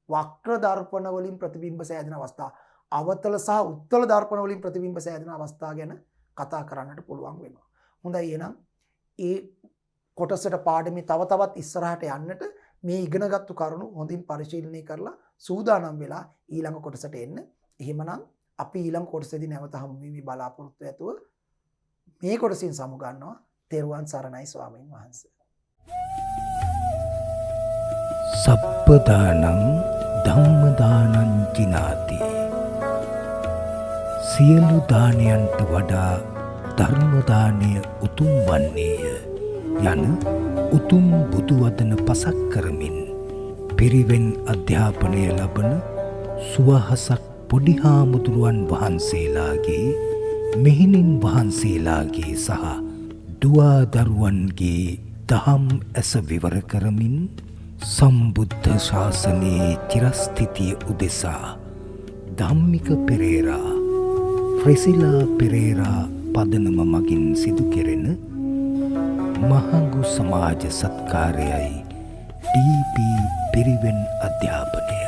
වක්‍ර දර්පණ වලින් ප්‍රතිබිම්බ සෑදෙන අවස්ථා අවතල සහ උත්තල දර්පණ වලින් ප්‍රතිබිම්බ සෑදෙන අවස්ථා ගැන කතා කරන්නට පුළුවන් වෙනවා. හොඳයි එහෙනම් ඒ කොටසට පාඩමේ තව තවත් ඉස්සරහට යන්නට මේ ඉගෙනගත්තු කරුණු හොඳින් පරිශීලනය කරලා සූදානම් වෙලා ඊළඟ කොටසට එන්න. එහෙමනම් අපි ඊළඟ කොටසේදී නැවත හමු වෙමි බලාපොරොත්තු ඇතුව. මේ කොටසින් සමු ගන්නවා. තෙරුවන් සරණයි ස්වාමීන් වහන්සේ. සබ්බදානං ධම්මදානං ජිනාති. සියලු දානයන්ට වඩා ධර්මදානය උතුම් වන්නේය යන උතුම් බුදු වදන පසක් කරමින් පිරිවෙන් අධ්‍යාපනය ලබන සුවහසක් පොඩි හාමුදුරුවන් වහන්සේලාගේ මෙහෙණින් වහන්සේලාගේ සහ දුවා දරුවන්ගේ දහම් ඇස විවර කරමින් සම්බුද්ධ ශාසනයේ චිරස්ථිතිය උදෙසා ධම්මික පෙරේරා ෆ්‍රෙසිලා පෙරේරා පදනම මගින් සිදු කෙරෙන මහඟු සමාජ සත්කාරයයි ඩීපී පිරිවෙන් අධ්‍යාපනය.